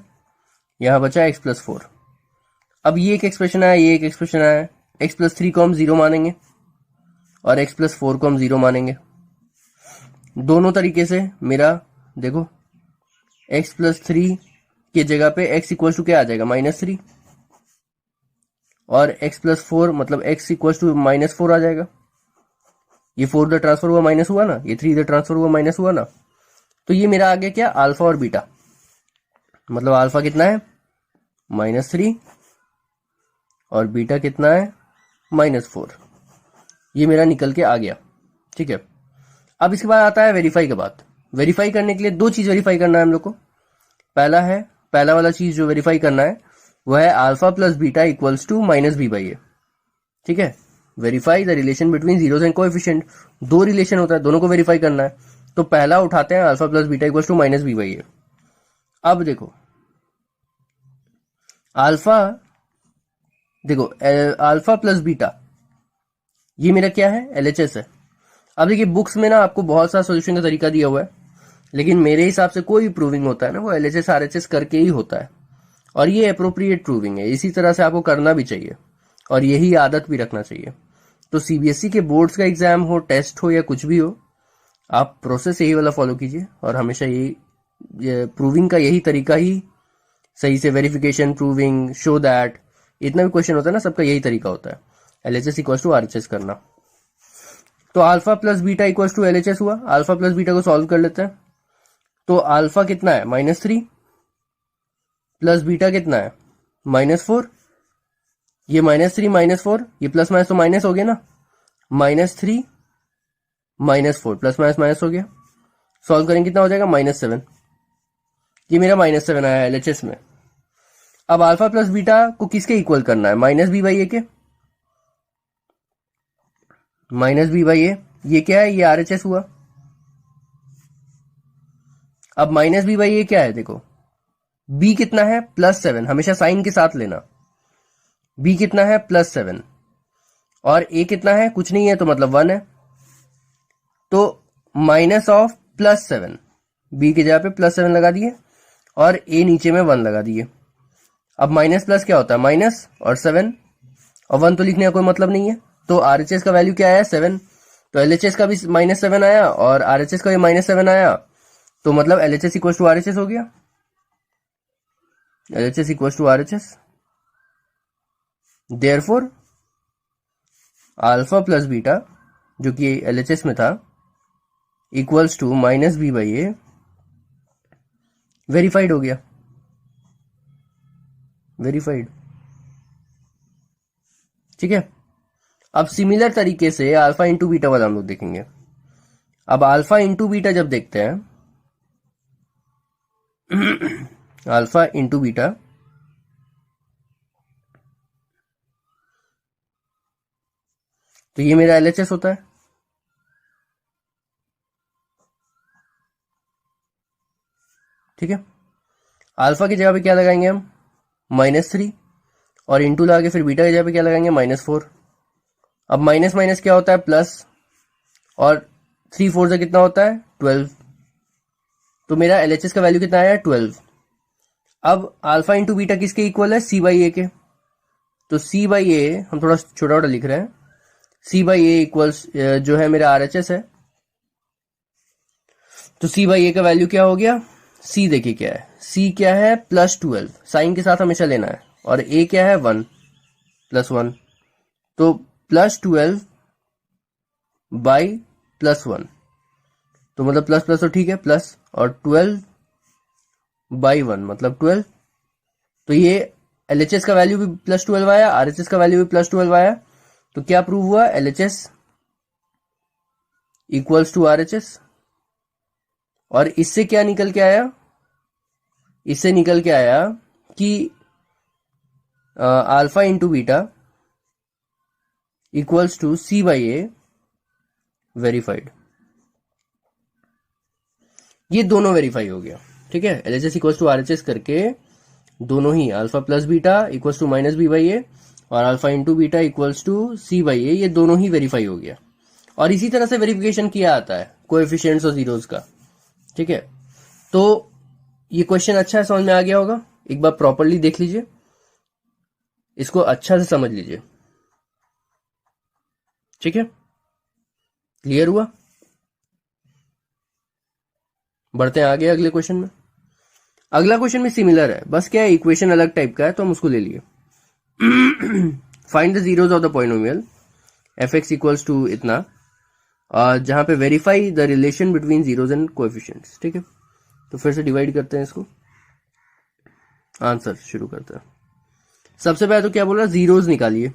यहां बचा x प्लस 4। अब ये एक एक्सप्रेशन आया, ये एक एक्सप्रेशन आया, x प्लस 3 को हम 0 मानेंगे और x प्लस 4 को हम 0 मानेंगे। दोनों तरीके से मेरा देखो, x प्लस 3 की जगह पे x इक्वल टू क्या आ जाएगा, -3, और x प्लस 4 मतलब x इक्वल टू -4 आ जाएगा। ये 4 इधर ट्रांसफर हुआ माइनस हुआ ना, ये 3 इधर ट्रांसफर हुआ माइनस हुआ ना। तो ये मेरा आ गया क्या, अल्फा और बीटा। मतलब अल्फा कितना है, -3, और बीटा कितना है, -4। ये मेरा निकल के आ गया, ठीक है। अब इसके बाद आता है वेरीफाई के बाद। वेरीफाई करने के लिए दो चीज वेरीफाई करना है हम लोग को। पहला वाला चीज जो वेरीफाई करना है वह है alpha plus beta equals to minus B by A, ठीक है। Verify the relation between zeros and coefficient. दो रिलेशन होता है, दोनों को वेरीफाई करना है। तो पहला उठाते हैं alpha plus beta equals to minus B by A. अब देखो अल्फा प्लस बीटा, ये मेरा क्या है, एलएचएस है। अब देखिए बुक्स में ना आपको बहुत सारा सोल्यूशन का तरीका दिया हुआ है, लेकिन मेरे हिसाब से कोई भी प्रूविंग होता है ना, वो एलएचएस आरएचएस करके ही होता है, और ये अप्रोप्रिएट प्रूविंग है। इसी तरह से आपको करना भी चाहिए, और यही आदत भी रखना चाहिए। तो सीबीएसई के बोर्ड्स का एग्जाम हो, टेस्ट हो, या कुछ भी हो, आप प्रोसेस यही वाला फॉलो कीजिए, और हमेशा यही प्रूविंग का यही तरीका ही सही से, वेरिफिकेशन, प्रूविंग, शो दैट, इतना भी क्वेश्चन होता है ना, सबका यही तरीका होता है, एलएचएस इक्वल टू आरएचएस करना। तो alpha plus beta equal to LHS हुआ। अल्फा प्लस बीटा को सॉल्व कर लेते हैं। तो अल्फा कितना है, -3 प्लस बीटा कितना है, -4। ये -3 -4, ये प्लस माइनस तो माइनस हो गया ना, -3 -4 प्लस माइनस माइनस हो गया। सॉल्व करेंगे कितना हो जाएगा, -7। ये मेरा -7 आया LHS में। अब अल्फा प्लस बीटा को किसके इक्वल करना है, -b/a के, -b/a। ये क्या है, ये RHS हुआ। अब -b/a क्या है, देखो b कितना है, +7, हमेशा साइन के साथ लेना। b कितना है, +7, और a कितना है, कुछ नहीं है तो मतलब 1 है, तो -7, b की जगह पे +7 लगा दिए और a नीचे में 1 लगा दिए। अब माइनस प्लस क्या होता है, माइनस और 7, और 1 तो लिखने का कोई मतलब नहीं है। तो RHS का वैल्यू क्या आया, 7। तो LHS का भी -7 आया और RHS का भी -7 आया, तो मतलब LHS इक्वल टू RHS हो गया। LHS equal to RHS, therefore alpha plus beta जो कि LHS में था इक्वल्स टू -b/a, वेरीफाइड हो गया, वेरीफाइड। ठीक है। अब सिमिलर तरीके से अल्फा इंटू बीटा वाला हम लोग देखेंगे। अब अल्फा इंटू बीटा जब देखते हैं, अल्फा इंटू बीटा, तो ये मेरा LHS होता है। ठीक है। अल्फा की जगह पे क्या लगाएंगे हम, -3, और इंटू लगा के फिर बीटा की जगह पे क्या लगाएंगे, -4। अब माइनस माइनस क्या होता है, प्लस, और 3 4 से कितना होता है, 12। तो मेरा LHS का वैल्यू कितना आया, 12। अब अल्फा इंटू बीटा किसके इक्वल है, c/a के। तो c/a हम थोड़ा छोटा छोटा लिख रहे हैं, c/a इक्वल्स जो है मेरा RHS है। तो c/a का वैल्यू क्या हो गया, c देखिए क्या है, c क्या है, +12, साइन के साथ हमेशा लेना है, और a क्या है, 1 +1, तो +12 बाई +1, तो मतलब प्लस प्लस तो ठीक है, प्लस, और 12/1 मतलब 12। तो ये LHS का वैल्यू भी +12 आया, RHS का वैल्यू भी +12 आया। तो क्या प्रूव हुआ, LHS इक्वल्स टू RHS। और इससे क्या निकल के आया, इससे निकल के आया कि alpha into beta equals to c/a, verified. ये दोनों वेरीफाई हो गया। ठीक है। LHS इक्वल्स टू RHS करके दोनों ही alpha plus beta equals to -b/a और alpha into beta equals to c/a, ये दोनों ही वेरीफाई हो गया। और इसी तरह से वेरिफिकेशन किया आता है कोएफिशिएंट्स और जीरोस का। ठीक है। तो ये क्वेश्चन अच्छा है, समझ में आ गया होगा। एक बार प्रॉपरली देख लीजिए, इसको अच्छा से समझ लीजिए। ठीक है, क्लियर हुआ। बढ़ते हैं आगे अगले क्वेश्चन में। अगला क्वेश्चन में सिमिलर है, बस क्या है, इक्वेशन अलग टाइप का है, तो हम उसको ले लिए। Find the zeros of the polynomial f(x) equals to इतना, जहां पे verify the relation between zeros and coefficients. ठीक है। तो फिर से डिवाइड करते हैं इसको, आंसर शुरू करते हैं। सबसे पहले तो क्या बोल रहा है, जीरोस निकालिए।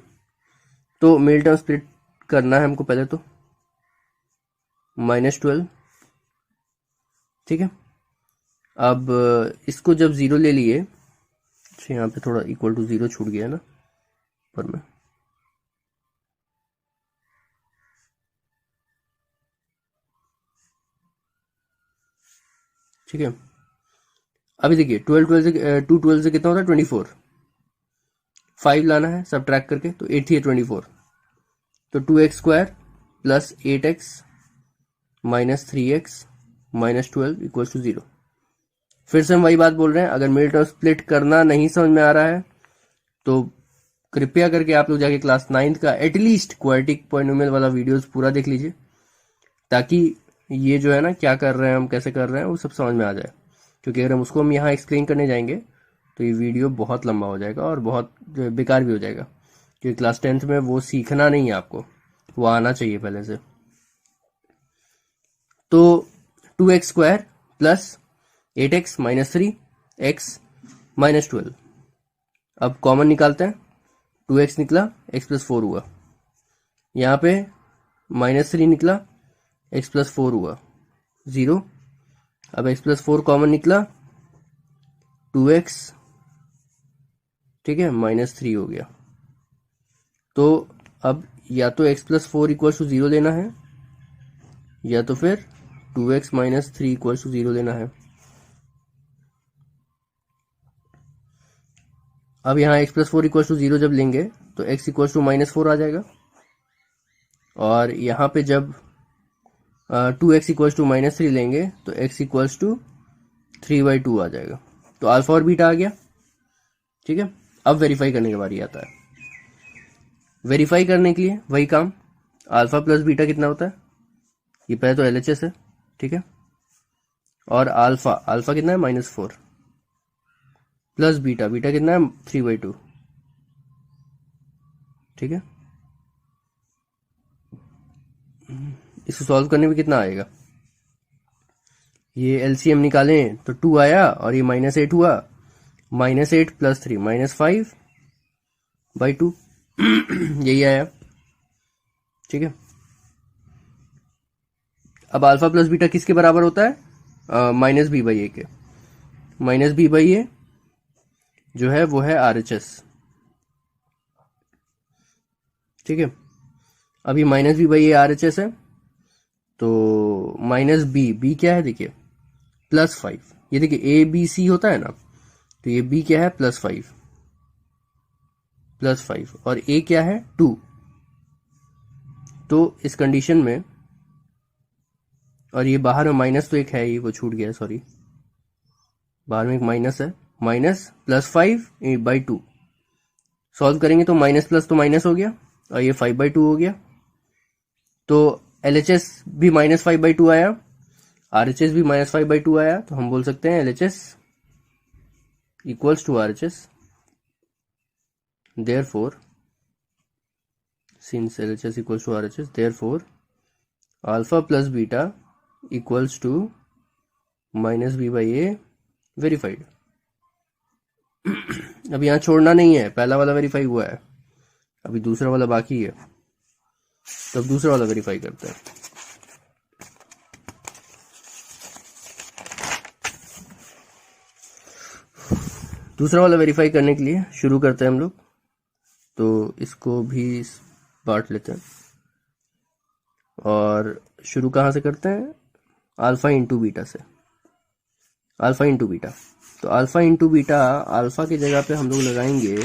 तो मिड टर्म स्प्लिट करना है हमको पहले, तो -12। ठीक है। अब इसको जब जीरो ले लिए, अच्छा यहाँ पे थोड़ा इक्वल टू जीरो छूट गया है ना पर में, ठीक है। अभी देखिए 12 से 2 12 से कितना होता है, 24। 5 लाना है सब ट्रैक करके, तो 8 थी 24, तो 2x² plus 8x minus 3x minus 12 equals to 0। फिर से हम वही बात बोल रहे हैं, अगर मिडिल टर्म स्प्लिट करना नहीं समझ में आ रहा है तो कृपया करके आप लोग जाके क्लास 9th का एटलीस्ट क्वाड्रेटिक पॉलिनोमियल वाला वीडियोस पूरा देख लीजिए, ताकि ये जो है ना क्या कर रहे हैं हम, कैसे कर रहे हैं, वो सब समझ में आ जाए। क्योंकि अगर हम उसको हम यहाँ एक्सप्लेन करने जाएंगे तो ये वीडियो बहुत लंबा हो जाएगा और बहुत बेकार भी हो जाएगा। क्योंकि क्लास 10th में वो सीखना नहीं है आपको, वो आना चाहिए पहले से। तो 2x² plus 8x minus 3x minus 12। अब कॉमन निकालते हैं, 2x निकला, x प्लस 4 हुआ, यहाँ पे -3 निकला, x प्लस 4 हुआ 0। अब x प्लस 4 कॉमन निकला, 2x, ठीक है, -3 हो गया। तो अब या तो x प्लस 4 इक्वल टू 0 लेना है, या तो फिर 2x माइनस 3 इक्वल टू 0 लेना है। अब यहाँ x प्लस 4 इक्वल टू 0 जब लेंगे तो x इक्वल टू -4 आ जाएगा, और यहाँ पे जब 2x इक्वल टू -3 लेंगे तो x इक्वल टू 3/2 आ जाएगा। तो अल्फा और बीटा आ गया, ठीक है। अब वेरीफाई करने की बारी आता है। वेरीफाई करने के लिए वही काम, अल्फा प्लस बीटा कितना होता है, ये पहले तो LHS है, ठीक है, और अल्फा कितना है -4, प्लस बीटा कितना है 3/2, ठीक है। इसको सॉल्व करने में कितना आएगा, ये LCM निकालें तो 2 आया, और ये -8 हुआ, -8 प्लस 3 -5/2 यही आया, ठीक है। अब अल्फा प्लस बीटा किसके बराबर होता है, -b/a के। -b/a जो है वो है RHS, ठीक है। अभी -b/a RHS है, तो -b क्या है, देखिए +5, ये देखिए ABC होता है ना, तो ये b क्या है +5, और a क्या है 2। तो इस कंडीशन में, और ये बाहर में माइनस तो एक है ही, वो छूट गया, सॉरी, बाहर में एक माइनस है, -+5/2। सॉल्व करेंगे तो माइनस प्लस तो माइनस हो गया, और ये 5/2 हो गया। तो LHS भी -5/2 आया, RHS भी -5/2 आया, तो हम बोल सकते हैं LHS equals to RHS। therefore since LHS equals to RHS, therefore alpha plus beta equals to -b/a verified। अब यहाँ छोड़ना नहीं है, पहला वाला वेरीफाई हुआ है, अभी दूसरा वाला बाकी है, तो अब दूसरा वाला वेरीफाई करते हैं। दूसरा वाला वेरीफाई करने के लिए शुरू करते हैं हम लोग, तो इसको भी बांट लेते हैं, और शुरू कहाँ से करते हैं, अल्फा इंटू बीटा से, अल्फा इंटू बीटा। तो अल्फा इंटू बीटा, अल्फा की जगह पे हम लोग लगाएंगे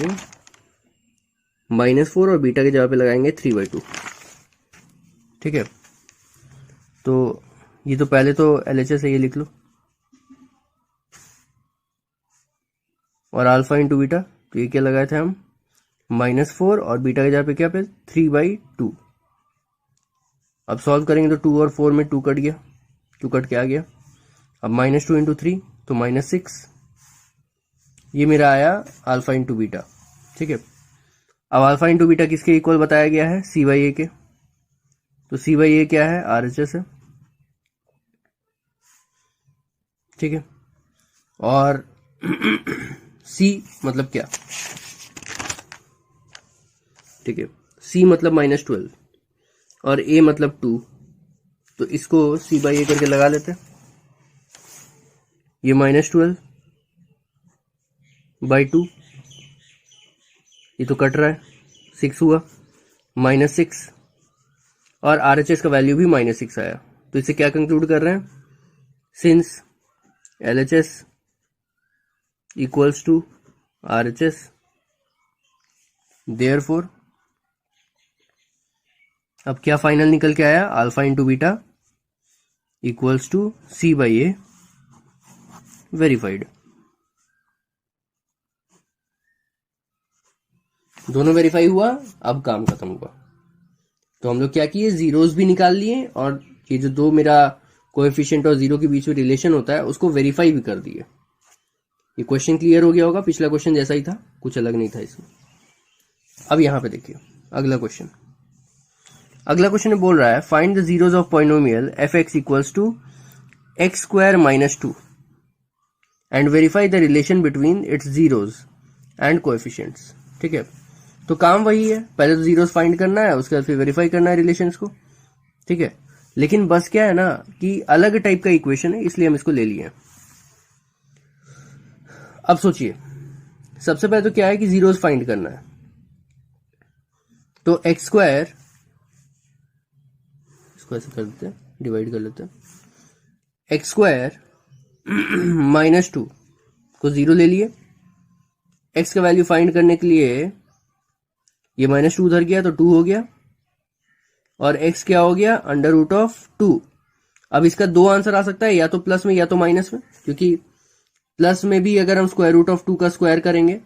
-4, और बीटा की जगह पे लगाएंगे 3/2, ठीक है। तो ये तो पहले तो LHS है, ये लिख लो, और अल्फा इंटू बीटा, तो ये क्या लगाए थे हम -4, और बीटा की जगह पे क्या पे 3/2। अब सॉल्व करेंगे तो 2 और 4 में 2 कट गया, 2 कट के आ गया। अब -2 इंटू 3 तो -6, ये मेरा आया अल्फा इंटू बीटा, ठीक है। अब अल्फा इंटू बीटा किसके इक्वल बताया गया है, C/a के, तो C/a क्या है, RHS है, ठीक है। और C मतलब क्या, ठीक है, C मतलब -12 और A मतलब 2, तो इसको C/a करके लगा लेते हैं। ये -12/2, ये तो कट रहा है, 6 हुआ, -6, और RHS का वैल्यू भी -6 आया। तो इसे क्या कंक्लूड कर रहे हैं, since LHS equals to RHS, therefore अब क्या फाइनल निकल के आया, alpha into beta equals to C/a verified. दोनों वेरीफाई हुआ, अब काम खत्म हुआ। तो हम लोग क्या किए, जीरोस भी निकाल लिए, और ये जो दो मेरा कोएफिशिएंट और जीरो के बीच में रिलेशन होता है उसको वेरीफाई भी कर दिए। ये क्वेश्चन क्लियर हो गया होगा, पिछला क्वेश्चन जैसा ही था, कुछ अलग नहीं था इसमें। अब यहां पे देखिए अगला क्वेश्चन। अगला क्वेश्चन बोल रहा है find the zeros of polynomial f x equals to x square minus 2 and verify the relation between its zeros and coefficients. ठीक है, तो काम वही है, पहले तो जीरोज फाइंड करना है, उसके बाद फिर वेरीफाई करना है रिलेशंस को। ठीक है, लेकिन बस क्या है ना कि अलग टाइप का इक्वेशन है, इसलिए हम इसको ले लिए। अब सोचिए, सबसे पहले तो क्या है कि जीरोज फाइंड करना है, तो एक्स स्क्वायर, इसको ऐसे कर देते हैं, डिवाइड कर लेते हैं, एक्स स्क्वायर माइनस 2 को जीरो ले लिए। एक्स का वैल्यू फाइंड करने के लिए ये -2 उधर गया तो 2 हो गया, और एक्स क्या हो गया, अंडर रूट ऑफ 2। अब इसका दो आंसर आ सकता है, या तो प्लस में या तो माइनस में, क्योंकि प्लस में भी अगर हम स्क्वायर रूट ऑफ 2 का स्क्वायर करेंगे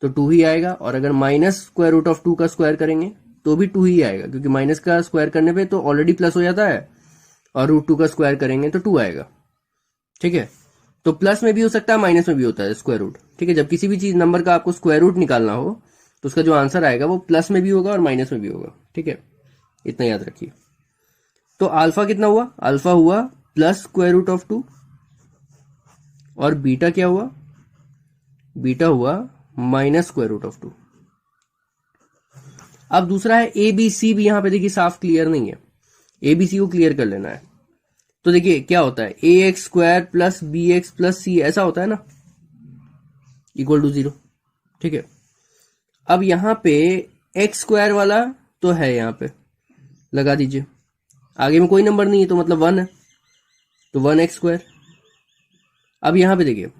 तो 2 ही आएगा, और अगर माइनस स्क्वायर रूट ऑफ 2 का स्क्वायर करेंगे तो भी 2 ही आएगा, क्योंकि माइनस का स्क्वायर करने पे तो ऑलरेडी प्लस हो जाता है, और रूट 2 का स्क्वायर करेंगे तो 2 आएगा। ठीक है, तो प्लस में भी हो सकता है, माइनस में भी होता है स्क्वायर रूट। ठीक है, जब किसी भी चीज नंबर का आपको स्क्वायर रूट निकालना हो तो उसका जो आंसर आएगा वो प्लस में भी होगा और माइनस में भी होगा। ठीक है, इतना याद रखिए। तो अल्फा कितना हुआ, अल्फा हुआ प्लस स्क्वायर रूट ऑफ 2, और बीटा क्या हुआ, बीटा हुआ माइनस स्क्वायर रूट ऑफ 2। अब दूसरा है ए बी सी भी, यहां पे देखिए साफ क्लियर नहीं है, ए बी सी को क्लियर कर लेना है। तो देखिए क्या होता है, A X square plus B X plus C, ऐसा होता है ना, इक्वल टू 0। ठीक है, अब यहां पे एक्स स्क्वायर वाला तो है, यहां पे लगा दीजिए, आगे में कोई नंबर नहीं है तो मतलब 1 है, तो 1 एक्स स्क्वायर। अब यहां पे देखिए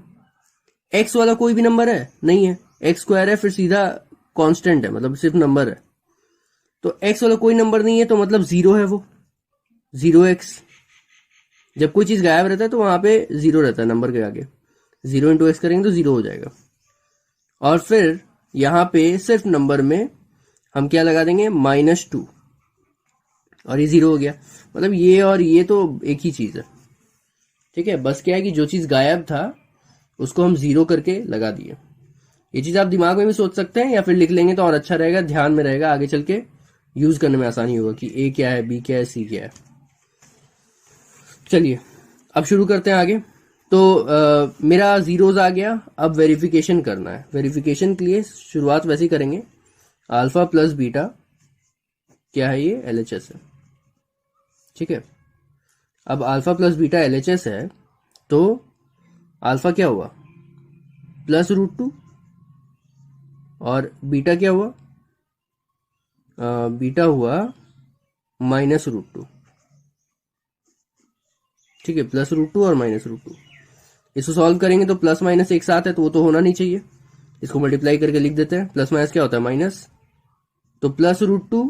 एक्स वाला कोई भी नंबर है नहीं है, एक्स स्क्वायर है, फिर सीधा कांस्टेंट है, मतलब सिर्फ नंबर है, तो एक्स वाला कोई नंबर नहीं है तो मतलब 0 है, वो 0x। जब कोई चीज गायब रहता है तो वहां पे 0 रहता है नंबर के आगे, 0 इंटू एक्स करेंगे तो 0 हो जाएगा। और फिर यहां पे सिर्फ नंबर में हम क्या लगा देंगे, -2, और ये 0 हो गया, मतलब ये और ये तो एक ही चीज है। ठीक है, बस क्या है कि जो चीज गायब था उसको हम 0 करके लगा दिए। ये चीज आप दिमाग में भी सोच सकते हैं, या फिर लिख लेंगे तो और अच्छा रहेगा, ध्यान में रहेगा, आगे चल के यूज करने में आसानी होगा कि ए क्या है, बी क्या है, सी क्या है। चलिए अब शुरू करते हैं आगे। तो मेरा जीरोज आ गया, अब वेरिफिकेशन करना है। वेरिफिकेशन के लिए शुरुआत वैसे ही करेंगे, अल्फा प्लस बीटा क्या है, ये LHS है। ठीक है, अब अल्फा प्लस बीटा LHS है, तो अल्फा क्या हुआ, +√2, और बीटा क्या हुआ, बीटा हुआ -√2। ठीक है, +√2 और -√2, इसको सॉल्व करेंगे तो प्लस माइनस एक साथ है, तो वो तो होना नहीं चाहिए, इसको मल्टीप्लाई करके लिख देते हैं। प्लस माइनस क्या होता है, माइनस, तो +√2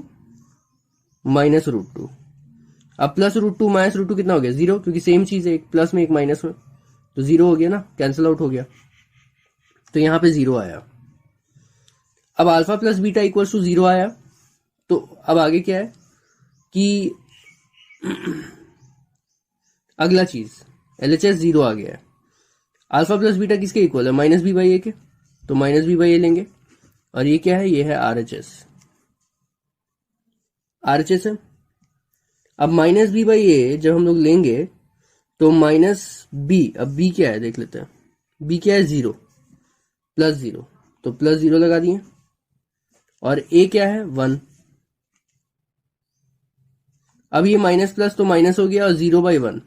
-√2। अब +√2 -√2 कितना हो गया, 0, क्योंकि सेम चीज है, एक प्लस में एक माइनस में, तो 0 हो गया ना, कैंसिल आउट हो गया, तो यहां पे 0 आया। अब alpha plus beta equals to 0 आया, तो अब आगे क्या है कि अगला चीज LHS 0 आ गया है। अल्फा प्लस बीटा किसके इक्वल है, -b/a के, तो -b/a लेंगे, और ये क्या है, ये है RHS। RHS है। अब -b/a जब हम लोग लेंगे तो -b, अब b क्या है देख लेते हैं, b क्या है, 0, +0, तो +0 लगा दिए, और a क्या है, 1। अब ये माइनस प्लस तो माइनस हो गया, और 0/1,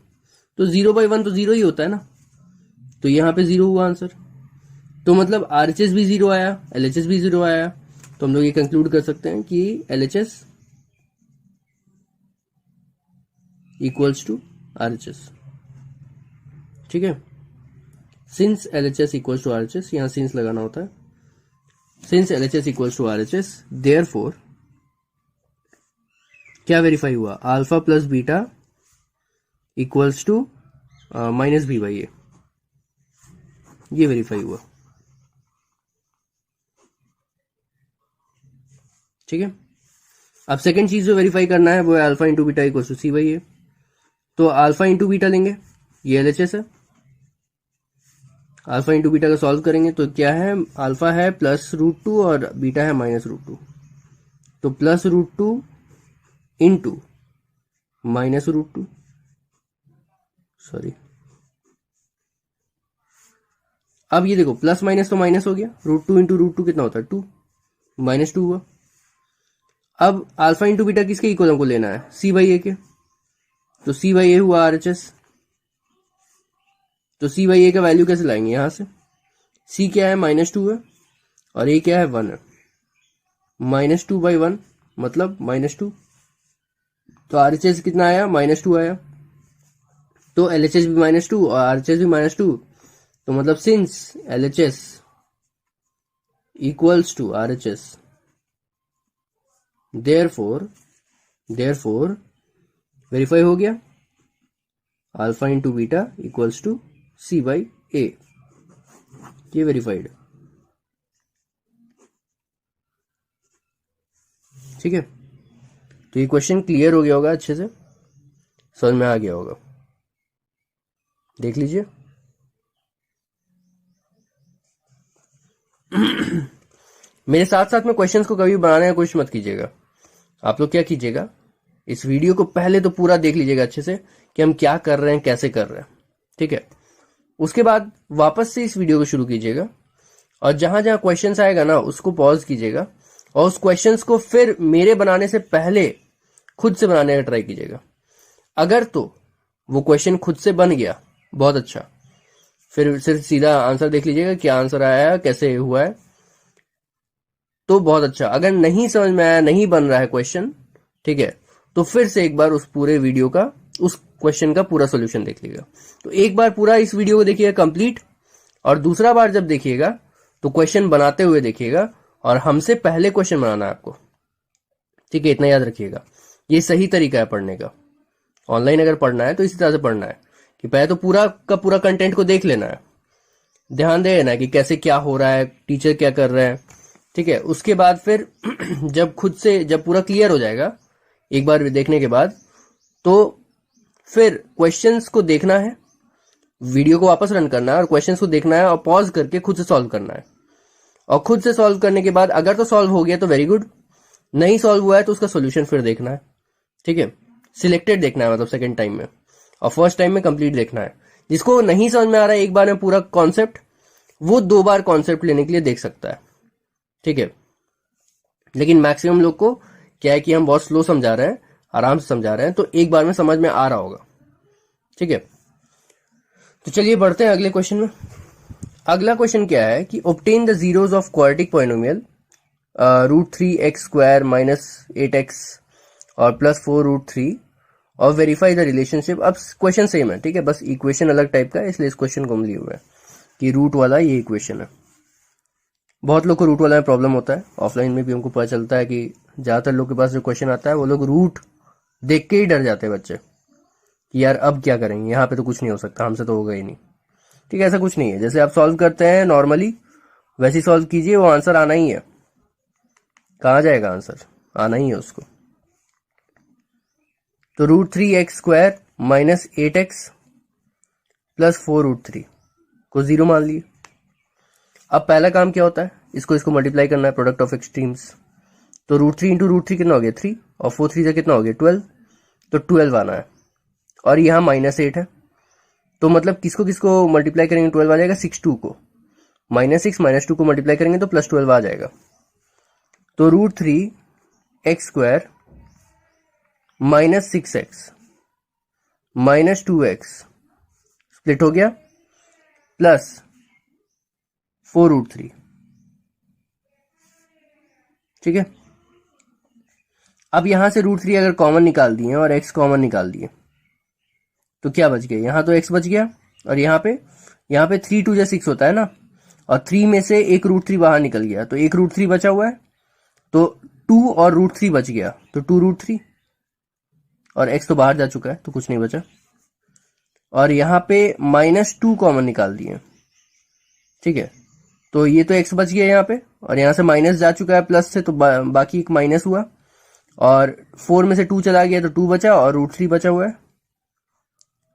तो 0/1 तो 0 ही होता है ना, तो यहां पे 0 हुआ आंसर। तो मतलब RHS भी 0 आया, LHS भी 0 आया, तो हम लोग ये कंक्लूड कर सकते हैं कि LHS इक्वल्स टू RHS। ठीक है, since LHS equals to RHS, यहां सिंस लगाना होता है, since LHS equals to RHS, therefore क्या वेरीफाई हुआ, alpha plus beta equals to -b/a, ये वेरीफाई हुआ। ठीक है, अब सेकंड चीज जो वेरीफाई करना है वो है alpha into beta equals to c/a, तो अल्फा इंटू बीटा लेंगे, ये LHS है, अल्फा इंटू बीटा का सॉल्व करेंगे तो क्या है, अल्फा है +√2 और बीटा है -√2, तो +√2 इंटू -√2, सॉरी, अब ये देखो प्लस माइनस तो माइनस हो गया, √2 इंटू √2 कितना होता है 2, -2 हुआ। अब अल्फा इंटू बीटा किसके इक्वल हमको लेना है, c/a के, तो c/a हुआ RHS। तो c/a का वैल्यू कैसे लाएंगे, यहां से c क्या है -2 है और a क्या है 1 है, -2/1 मतलब -2, तो RHS कितना आया -2 आया, तो LHS भी -2 और RHS भी -2, तो मतलब since LHS equals to RHS, therefore verify हो गया, alpha into beta equals to c/a, ये वेरीफाइड, ठीक है। तो ये क्वेश्चन क्लियर हो गया होगा, अच्छे से समझ में आ गया होगा, देख लीजिए। मेरे साथ साथ में क्वेश्चंस को कभी बनाने का कोशिश मत कीजिएगा। आप लोग क्या कीजिएगा, इस वीडियो को पहले तो पूरा देख लीजिएगा अच्छे से कि हम क्या कर रहे हैं, कैसे कर रहे हैं, ठीक है। उसके बाद वापस से इस वीडियो को शुरू कीजिएगा और जहां जहां क्वेश्चंस आएगा ना उसको पॉज कीजिएगा और उस क्वेश्चंस को फिर मेरे बनाने से पहले खुद से बनाने का ट्राई कीजिएगा। अगर तो वो क्वेश्चन खुद से बन गया, बहुत अच्छा, फिर सिर्फ सीधा आंसर देख लीजिएगा क्या आंसर आया, कैसे हुआ है, तो बहुत अच्छा। अगर नहीं समझ में आया, नहीं बन रहा है क्वेश्चन, ठीक है, तो फिर से एक बार उस पूरे वीडियो का, उस क्वेश्चन का पूरा सॉल्यूशन देख लीजिएगा। तो एक बार पूरा इस वीडियो को देखिएगा कंप्लीट, और दूसरा बार जब देखिएगा तो क्वेश्चन बनाते हुए देखिएगा और हमसे पहले क्वेश्चन बनाना है आपको, ठीक है। इतना याद रखिएगा, ये सही तरीका है पढ़ने का। ऑनलाइन अगर पढ़ना है तो इसी तरह से पढ़ना है कि पहले तो पूरा का पूरा कंटेंट को देख लेना है, ध्यान दे लेना है कि कैसे क्या हो रहा है, टीचर क्या कर रहे हैं, ठीक है। उसके बाद फिर जब खुद से जब पूरा क्लियर हो जाएगा एक बार देखने के बाद, तो फिर क्वेश्चंस को देखना है, वीडियो को वापस रन करना है और क्वेश्चंस को देखना है और पॉज करके खुद से सॉल्व करना है। और खुद से सॉल्व करने के बाद अगर तो सॉल्व हो गया तो वेरी गुड, नहीं सॉल्व हुआ है तो उसका सोल्यूशन फिर देखना है, ठीक है। सिलेक्टेड देखना है, मतलब सेकंड टाइम में, और फर्स्ट टाइम में कंप्लीट देखना है। जिसको नहीं समझ में आ रहा है एक बार में पूरा कॉन्सेप्ट, वो 2 बार कॉन्सेप्ट लेने के लिए देख सकता है, ठीक है। लेकिन मैक्सिमम लोग को क्या है कि हम बहुत स्लो समझा रहे हैं, आराम से समझा रहे हैं, तो एक बार में समझ में आ रहा होगा, ठीक है। तो चलिए बढ़ते हैं अगले क्वेश्चन में। अगला क्वेश्चन क्या है कि obtain the zeros of quadratic polynomial √3x² -8x और +4√3 और वेरीफाई द रिलेशनशिप। अब क्वेश्चन सेम है, ठीक है, बस इक्वेशन अलग टाइप का है, इसलिए इस क्वेश्चन को हम लिए हुए हैं कि रूट वाला ये इक्वेशन है। बहुत लोग को रूट वाला में प्रॉब्लम होता है, ऑफलाइन में भी हमको पता चलता है कि ज्यादातर लोग के पास जो क्वेश्चन आता है वो लोग रूट देख के ही डर जाते हैं बच्चे कि यार अब क्या करेंगे, यहाँ पे तो कुछ नहीं हो सकता, हमसे तो होगा ही नहीं, ठीक है। ऐसा कुछ नहीं है, जैसे आप सॉल्व करते हैं नॉर्मली वैसे ही सॉल्व कीजिए, वो आंसर आना ही है। कहाँ जाएगा आंसर, आना ही है उसको। तो √3x² -8x +4√3 को 0 मान लिए। अब पहला काम क्या होता है, इसको मल्टीप्लाई करना है, प्रोडक्ट ऑफ एक्सट्रीम्स। तो √3 इंटू √3 कितना हो गया 3, और 4 3 से कितना हो गया 12, तो 12 आना है। और यहाँ -8 है, तो मतलब किसको किसको मल्टीप्लाई करेंगे 12 आ जाएगा, 6 2 को, -6 -2 को मल्टीप्लाई करेंगे तो +12 आ जाएगा। तो √3x² -6x -2x स्प्लिट हो गया +4√3, ठीक है। अब यहां से √3 अगर कॉमन निकाल दिए और x कॉमन निकाल दिए तो क्या बच गया, यहां तो x बच गया, और यहाँ पे 3 2 6 होता है ना, और 3 में से एक √3 बाहर निकल गया, तो एक √3 बचा हुआ है, तो 2 और √3 बच गया, तो 2√3, और x तो बाहर जा चुका है तो कुछ नहीं बचा। और यहाँ पे -2 कॉमन निकाल दिए, ठीक है, तो ये तो x बच गया यहाँ पे, और यहाँ से माइनस जा चुका है प्लस से, तो बाकी एक माइनस हुआ, और 4 में से 2 चला गया तो 2 बचा, और √3 बचा हुआ है,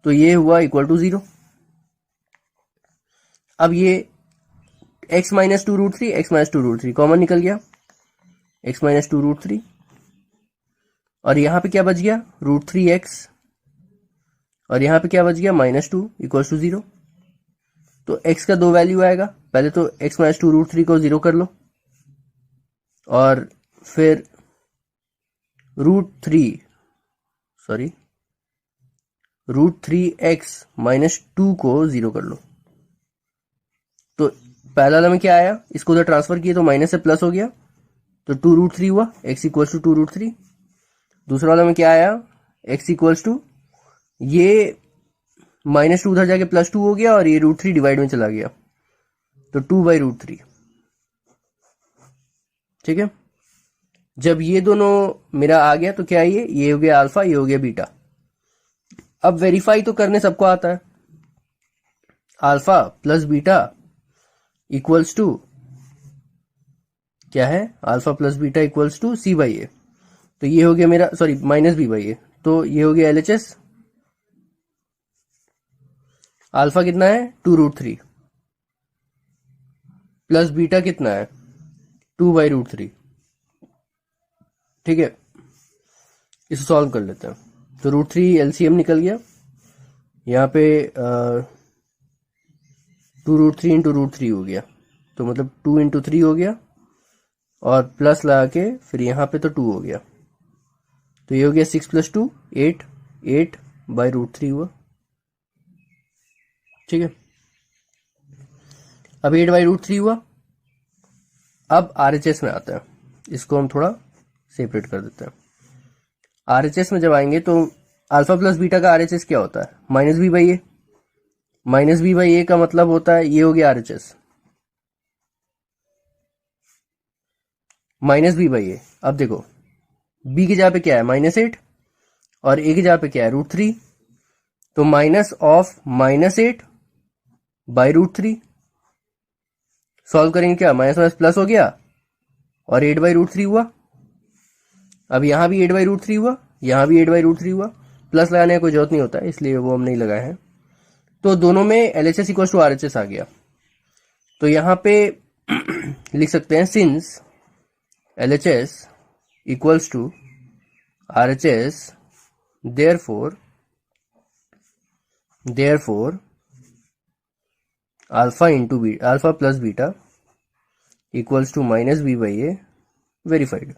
तो ये हुआ इक्वल टू 0। अब ये x -2 √3 x -2 √3 कॉमन निकल गया, x -2 √3, और यहाँ पे क्या बच गया, √3x, और यहाँ पे क्या बच गया, -2 इक्वल्स टू 0। तो x का 2 वैल्यू आएगा, पहले तो x - 2 √3 को 0 कर लो, और फिर √3x - 2 को 0 कर लो। तो पहला वाला में क्या आया, इसको उधर ट्रांसफर किए तो माइनस से प्लस हो गया, तो 2√3 हुआ, x इक्वल्स टू 2√3। दूसरा वाला में क्या आया, x इक्वल्स टू, ये -2 उधर जाके +2 हो गया, और ये √3 डिवाइड में चला गया, तो 2/√3। ठीक है, जब ये दोनों मेरा आ गया तो क्या है, ये हो गया अल्फा, ये हो गया बीटा। अब वेरीफाई तो करने सबको आता है, alpha plus beta equals to क्या है, alpha plus beta equals to c/a। तो ये हो गया मेरा, सॉरी, -b/a, तो ये हो गया LHS। अल्फा कितना है, 2√3, प्लस बीटा कितना है, 2/√3। ठीक है, इसे सॉल्व कर लेते हैं। तो √3 LCM निकल गया, यहाँ पे 2√3 इंटू √3 हो गया, तो मतलब 2 इंटू 3 हो गया, और प्लस लगा के फिर यहाँ पे तो 2 हो गया, तो ये हो गया 6 + 2 8, 8/√3 हुआ। ठीक है, अब 8/√3 हुआ। अब RHS में आता है, इसको हम थोड़ा सेपरेट कर देते हैं। RHS में जब आएंगे तो अल्फा प्लस बीटा का RHS क्या होता है, -b/a। -b/a का मतलब होता है, ये हो गया RHS, -b/a। अब देखो, b की जगह पे क्या है, -8, और a की जगह पे क्या है, √3, तो -8/√3। सॉल्व करेंगे, क्या माइनस प्लस हो गया, और 8/√3 हुआ। अब यहां भी 8/√3 हुआ, यहां भी 8/√3 हुआ, प्लस लगाने का कोई जरूरत नहीं होता है, इसलिए वो हम नहीं लगाए हैं। तो दोनों में LHS इक्वल टू RHS आ गया, तो यहां पे लिख सकते हैं, since LHS equals to RHS, therefore alpha plus beta equals to -b/a, verified.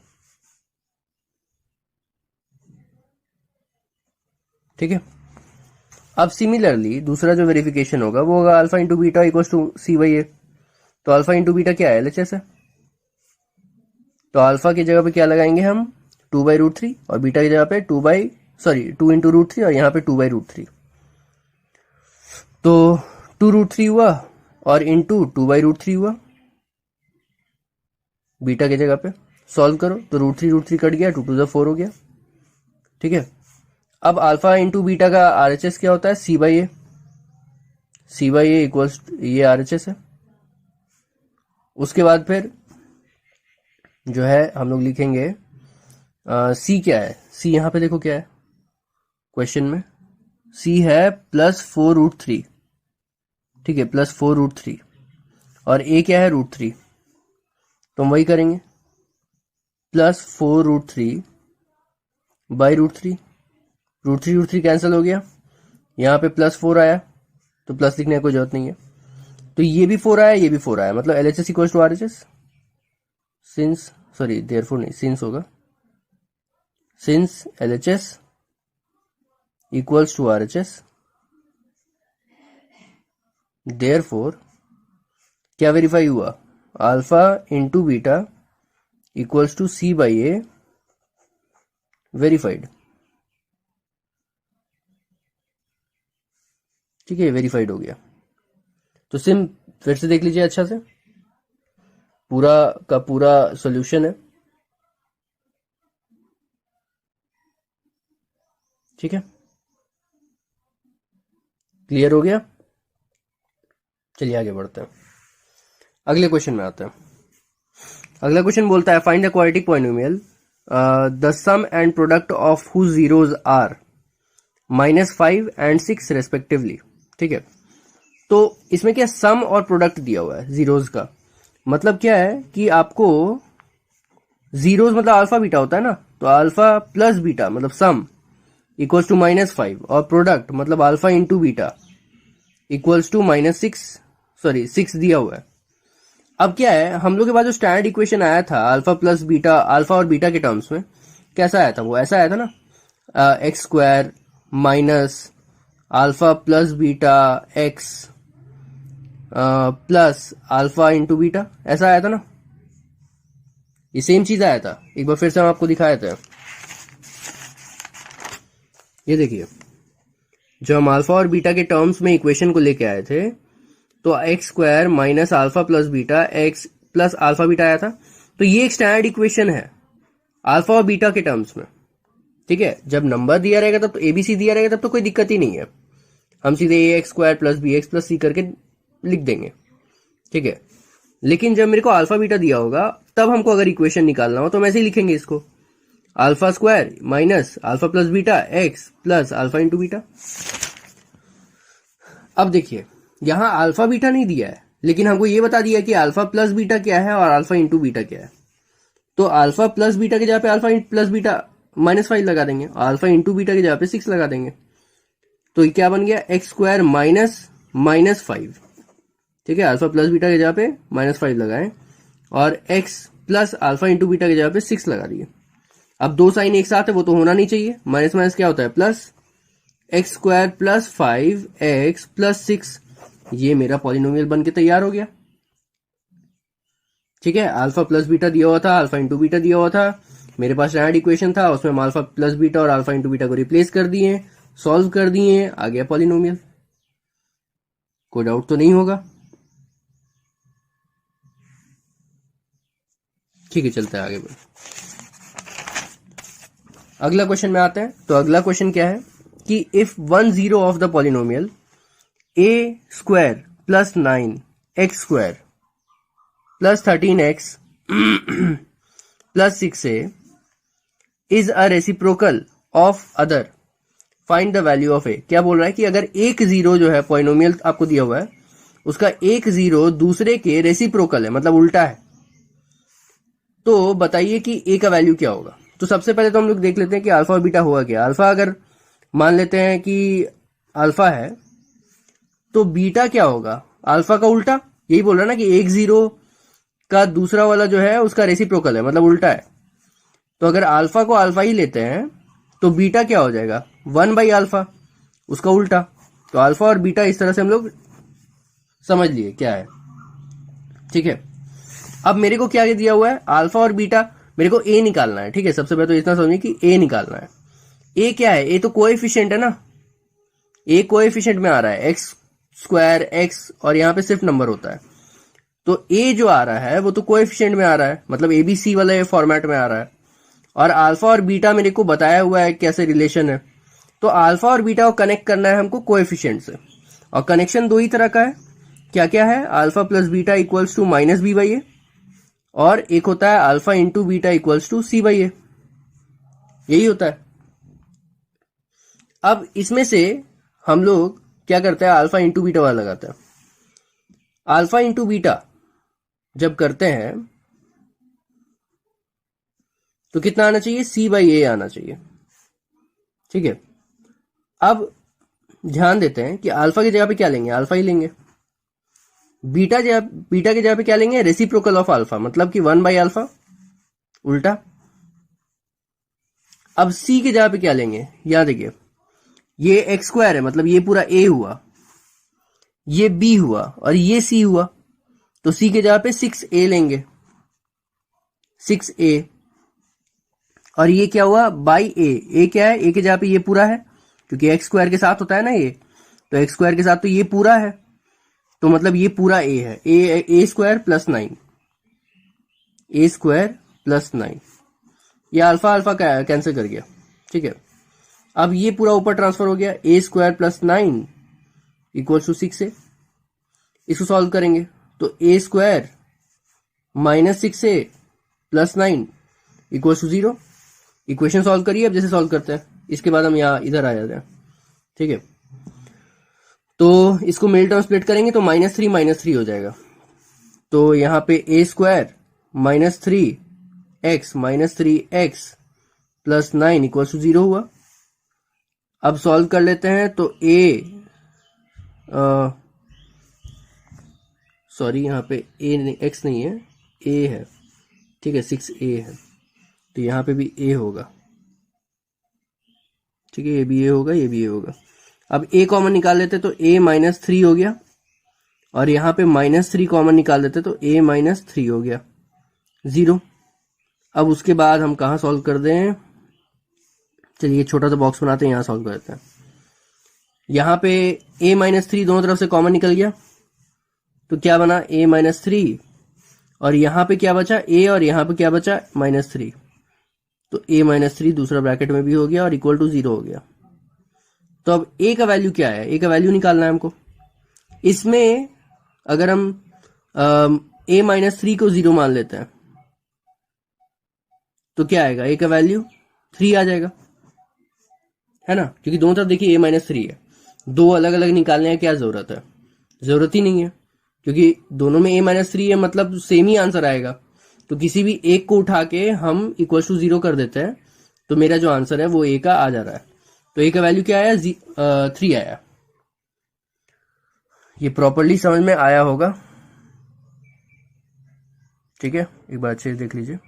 ठीक है, अब सिमिलरली दूसरा जो वेरिफिकेशन होगा वो होगा alpha into beta equals to c/a। तो अल्फा इंटू बीटा क्या है, LHS है, तो अल्फा की जगह पे क्या लगाएंगे हम, 2/√3, और बीटा की जगह पे 2 इंटू √3, और यहाँ पे 2/√3। तो 2√3 हुआ, और इंटू 2/√3 हुआ बीटा की जगह पे। सॉल्व करो तो √3 कट गया, 2 टू द 4 हो गया। ठीक है, अब अल्फा इंटू बीटा का RHS क्या होता है, c/a। c/a इक्वल्स, ये RHS है। उसके बाद फिर जो है हम लोग लिखेंगे, c क्या है, c यहां पे देखो क्या है क्वेश्चन में, c है +4√3। ठीक है, +4√3, और a क्या है, √3, तो हम वही करेंगे, +4√3/√3। √3 कैंसिल हो गया, यहाँ पे +4 आया, तो प्लस लिखने की कोई जरूरत नहीं है, तो ये भी 4 आया, ये भी 4 आया, मतलब LHS equal to RHS। Since, sorry therefore नहीं, सिंस होगा, since LHS equals to RHS, therefore क्या वेरीफाई हुआ, alpha into beta equals to c/a, verified. ठीक है, वेरीफाइड हो गया। तो सिम फिर से देख लीजिए अच्छा से, पूरा का पूरा सॉल्यूशन है। ठीक है, क्लियर हो गया। चलिए आगे बढ़ते हैं, अगले क्वेश्चन में आते हैं। अगला क्वेश्चन बोलता है, find the quadratic polynomial the sum and product of whose zeros are -5 and 6 respectively. ठीक है, तो इसमें क्या सम और प्रोडक्ट दिया हुआ है जीरोज का, मतलब क्या है कि आपको जीरोज मतलब अल्फा बीटा होता है ना, तो अल्फा प्लस बीटा मतलब सम इक्वल्स टू -5 और प्रोडक्ट मतलब alpha into beta equals to -6 दिया हुआ है। अब क्या है, हम लोग के पास जो स्टैंडर्ड इक्वेशन आया था अल्फा प्लस बीटा, अल्फा और बीटा के टर्म्स में कैसा आया था, वो ऐसा आया था ना, x square minus alpha plus beta x plus alpha into beta, ऐसा आया था ना। ये सेम चीज आया था, एक बार फिर से हम आपको दिखाए थे। ये देखिए, जो हम अल्फा और बीटा के टर्म्स में इक्वेशन को लेके आए थे, तो x square minus alpha plus beta x plus alpha beta आया था। तो ये एक स्टैंडर्ड इक्वेशन है अल्फा और बीटा के टर्म्स में, ठीक है। जब नंबर दिया रहेगा तब तो एबीसी दिया रहेगा तब तो कोई दिक्कत ही नहीं है, हम सीधे A X square plus B X plus C करके लिख देंगे, ठीक है। लेकिन जब मेरे को अल्फा बीटा दिया होगा तब हमको अगर इक्वेशन निकालना हो तो हम ऐसे ही लिखेंगे इसको, alpha square minus alpha plus beta x plus alpha into beta. अब देखिए, यहां अल्फा बीटा नहीं दिया है, लेकिन हमको ये बता दिया कि अल्फा प्लस बीटा क्या है और अल्फा इंटू बीटा क्या है। तो अल्फा प्लस बीटा के जगह पे अल्फा प्लस बीटा -5 लगा देंगे, अल्फा इंटू बीटा की जगह पे 6 लगा देंगे। तो ये क्या बन गया, एक्स स्क्वायर -5, ठीक है। अल्फा प्लस बीटा की जगह पे -5 लगाएं और x plus alpha into beta की जगह पे 6 लगा दिए। अब दो साइन एक साथ है, वो तो होना नहीं चाहिए, माइनस माइनस क्या होता है plus, x square plus 5x plus 6, ये मेरा पॉलिनोमियल बन के तैयार हो गया, ठीक है। अल्फा प्लस बीटा दिया हुआ था, अल्फा इंटू बीटा दिया हुआ था, मेरे पास स्टैंडर्ड इक्वेशन था, उसमें हम अल्फा प्लस बीटा और अल्फा इंटू बीटा को रिप्लेस कर दिए, सॉल्व कर दिए, आ गया पॉलिनोमियल। कोई डाउट तो नहीं होगा, ठीक है। चलते हैं आगे बढ़, अगला क्वेश्चन में आते हैं। तो अगला क्वेश्चन क्या है कि if 1 0 of the polynomial a square plus 9 x square plus 13x plus 6a is a reciprocal of other, find the value of a। क्या बोल रहा है कि अगर एक जीरो जो है पॉलिनोमियल आपको दिया हुआ है, उसका एक जीरो दूसरे के रेसिप्रोकल है, मतलब उल्टा है, तो बताइए कि a का वैल्यू क्या होगा। तो सबसे पहले तो हम लोग देख लेते हैं कि अल्फा और बीटा हुआ क्या। अल्फा अगर मान लेते हैं कि अल्फा है, तो बीटा क्या होगा, अल्फा का उल्टा। यही बोल रहा है ना कि एक जीरो का दूसरा वाला जो है उसका रेसिप्रोकल है, मतलब उल्टा है। तो अगर अल्फा को अल्फा ही लेते हैं तो बीटा क्या हो जाएगा, 1/अल्फा, उसका उल्टा। तो अल्फा और बीटा इस तरह से हम लोग समझ लिए क्या है, ठीक है। अब मेरे को क्या दिया हुआ है, अल्फा और बीटा, मेरे को ए निकालना है, ठीक है। सबसे पहले तो इतना समझिए कि ए निकालना है। ए क्या है, ए तो कोएफिशिएंट है ना, ए कोएफिशिएंट में आ रहा है, एक्स स्क्वायर एक्स, और यहाँ पे सिर्फ नंबर होता है। तो ए जो आ रहा है वो तो कोएफिशिएंट में आ रहा है, मतलब एबीसी वाले फॉर्मेट में आ रहा है। और अल्फा और बीटा मेरे को बताया हुआ है कैसे रिलेशन है, तो अल्फा और बीटा को कनेक्ट करना है हमको कोएफिशिएंट से। और कनेक्शन दो ही तरह का है, क्या क्या है, alpha plus beta equals to -b/a, और एक होता है alpha into beta equals to c/a, यही होता है। अब इसमें से हम लोग क्या करते हैं, अल्फा इंटू बीटा वाला लगाते हैं। अल्फा इंटू बीटा जब करते हैं तो कितना आना चाहिए, c/a आना चाहिए, ठीक है। अब ध्यान देते हैं कि अल्फा की जगह पे क्या लेंगे, अल्फा ही लेंगे। बीटा की जगह पे क्या लेंगे, रेसिप्रोकल ऑफ अल्फा, मतलब कि 1/अल्फा उल्टा। अब c की जगह पे क्या लेंगे, यहां देखिए, ये एक्स स्क्वायर है, मतलब ये पूरा a हुआ, ये b हुआ और ये c हुआ। तो c की जगह पे 6a लेंगे, 6a, और ये क्या हुआ बाई a क्या है, a की जगह पे ये पूरा है, क्योंकि एक्स स्क्वायर के साथ होता है ना ये, तो एक्स स्क्वायर के साथ तो ये पूरा है, तो मतलब ये पूरा a है, a square plus 9, a square plus 9, ये अल्फा अल्फा कैंसिल कर गया, ठीक है। अब ये पूरा ऊपर ट्रांसफर हो गया, a square plus 9 equal to 6a। इसको सॉल्व करेंगे तो a square -6a plus 9 equal to 0। Equation solve करिए, अब जैसे सॉल्व करते हैं, इसके बाद हम यहाँ इधर आ जाते हैं, ठीक है। तो इसको मिडिल टर्म स्प्लिट करेंगे तो -3 हो जाएगा। तो यहाँ पे a square -3x plus 9 equal to 0 हुआ। अब सॉल्व कर लेते हैं तो सॉरी यहाँ पे एक्स नहीं है, ए है, ठीक है, 6a है, तो यहाँ पे भी a होगा, ठीक है, ये भी a होगा, ये भी a होगा। अब a कॉमन निकाल लेते तो a माइनस 3 हो गया, और यहाँ पे -3 कॉमन निकाल देते तो a माइनस 3 हो गया 0। अब उसके बाद हम कहाँ सॉल्व कर दें, चलिए छोटा सा बॉक्स बनाते हैं, यहाँ सॉल्व कर देते हैं। यहाँ पे a माइनस 3 दोनों तरफ से कॉमन निकल गया, तो क्या बना a माइनस 3, और यहाँ पे क्या बचा a, और यहाँ पे क्या बचा -3, तो a माइनस 3 दूसरा ब्रैकेट में भी हो गया और इक्वल टू 0 हो गया। तो अब a का वैल्यू क्या है, a का वैल्यू निकालना है हमको। इसमें अगर हम a माइनस 3 को 0 मान लेते हैं तो क्या आएगा, a का वैल्यू 3 आ जाएगा, है ना, क्योंकि दोनों तरफ देखिए a माइनस 3 है, दो अलग अलग निकालने की क्या जरूरत है, जरूरत ही नहीं है, क्योंकि दोनों में a माइनस 3 है, मतलब सेम ही आंसर आएगा। तो किसी भी एक को उठा के हम इक्वल टू 0 कर देते हैं, तो मेरा जो आंसर है वो a का आ जा रहा है। तो a का वैल्यू क्या आया, 3 आया। ये प्रॉपर्ली समझ में आया होगा, ठीक है, एक बार अच्छे से देख लीजिए।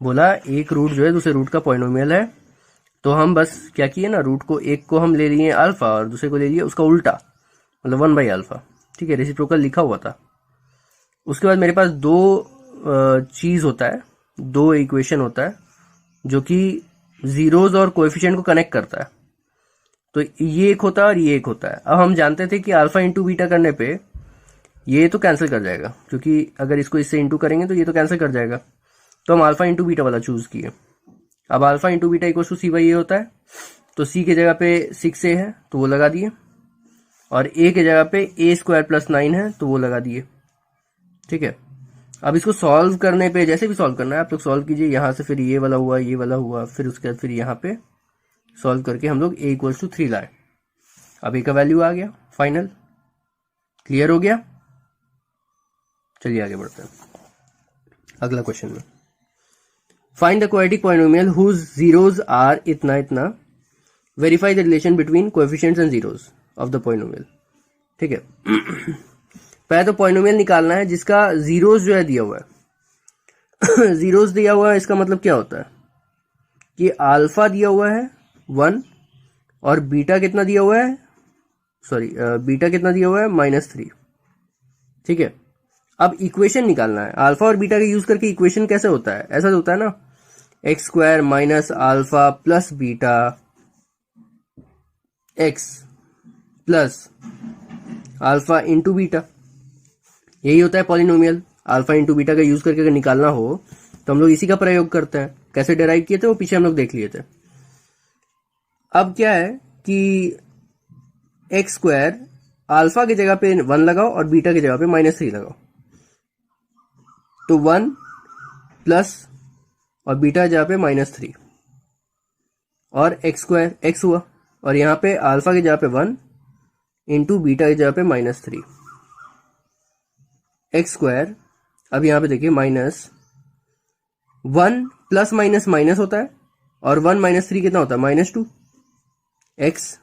बोला एक रूट जो है दूसरे रूट का पॉलिनोमियल है, तो हम बस क्या किए ना, रूट को एक को हम ले लिए अल्फा और दूसरे को ले लिए उसका उल्टा, मतलब 1/अल्फा, ठीक है, रेसिप्रोकल लिखा हुआ था। उसके बाद मेरे पास दो चीज होता है, दो इक्वेशन होता है जो कि जीरोज और कोएफिशिएंट को कनेक्ट करता है। तो ये एक होता है और ये एक होता है। अब हम जानते थे कि अल्फा इंटू बीटा करने पे ये तो कैंसिल कर जाएगा, क्योंकि अगर इसको इससे इंटू करेंगे तो ये तो कैंसिल कर जाएगा, तो हम अल्फा इंटू बीटा वाला चूज किए। अब alpha into beta equal to c/a होता है, तो c के जगह पे 6a है तो वो लगा दिए, और a के जगह पे a² + 9 है तो वो लगा दिए, ठीक है। अब इसको सॉल्व करने पे, जैसे भी सॉल्व करना है आप लोग सॉल्व कीजिए, यहां से फिर ये वाला हुआ, ये वाला हुआ, फिर उसके बाद फिर यहाँ पे सॉल्व करके हम लोग a = 3 लाए। अब a का वैल्यू आ गया फाइनल, क्लियर हो गया। चलिए आगे बढ़ते हैं अगला क्वेश्चन में। Find the quadratic polynomial whose zeros are इतना इतना, verify the relation between coefficients and zeros of the polynomial, ठीक है। पहले तो पॉलिनोमियल निकालना है जिसका जीरोज जो है दिया हुआ है। जीरोज दिया हुआ है, इसका मतलब क्या होता है कि अल्फा दिया हुआ है 1 और बीटा कितना दिया हुआ है, सॉरी बीटा कितना दिया हुआ है -3, ठीक है। अब इक्वेशन निकालना है, अल्फा और बीटा का यूज करके इक्वेशन कैसे होता है, ऐसा होता है ना, x² minus alpha plus beta x plus alpha into beta, यही होता है पॉलिनोमियल। अल्फा इंटू बीटा का यूज करके अगर निकालना हो तो हम लोग इसी का प्रयोग करते हैं। कैसे डिराइव किए थे वो पीछे हम लोग देख लिए थे। अब क्या है कि x² अल्फा की जगह पे 1 लगाओ और बीटा की जगह पे -3 लगाओ, तो 1 प्लस और बीटा की जगह पे -3 और x² x हुआ, और यहाँ पे अल्फा की जगह पे 1 इंटू बीटा की जगह पे -3 x²। अब यहाँ पे देखिए -1 प्लस माइनस माइनस होता है, और 1 -3 कितना होता है -2, x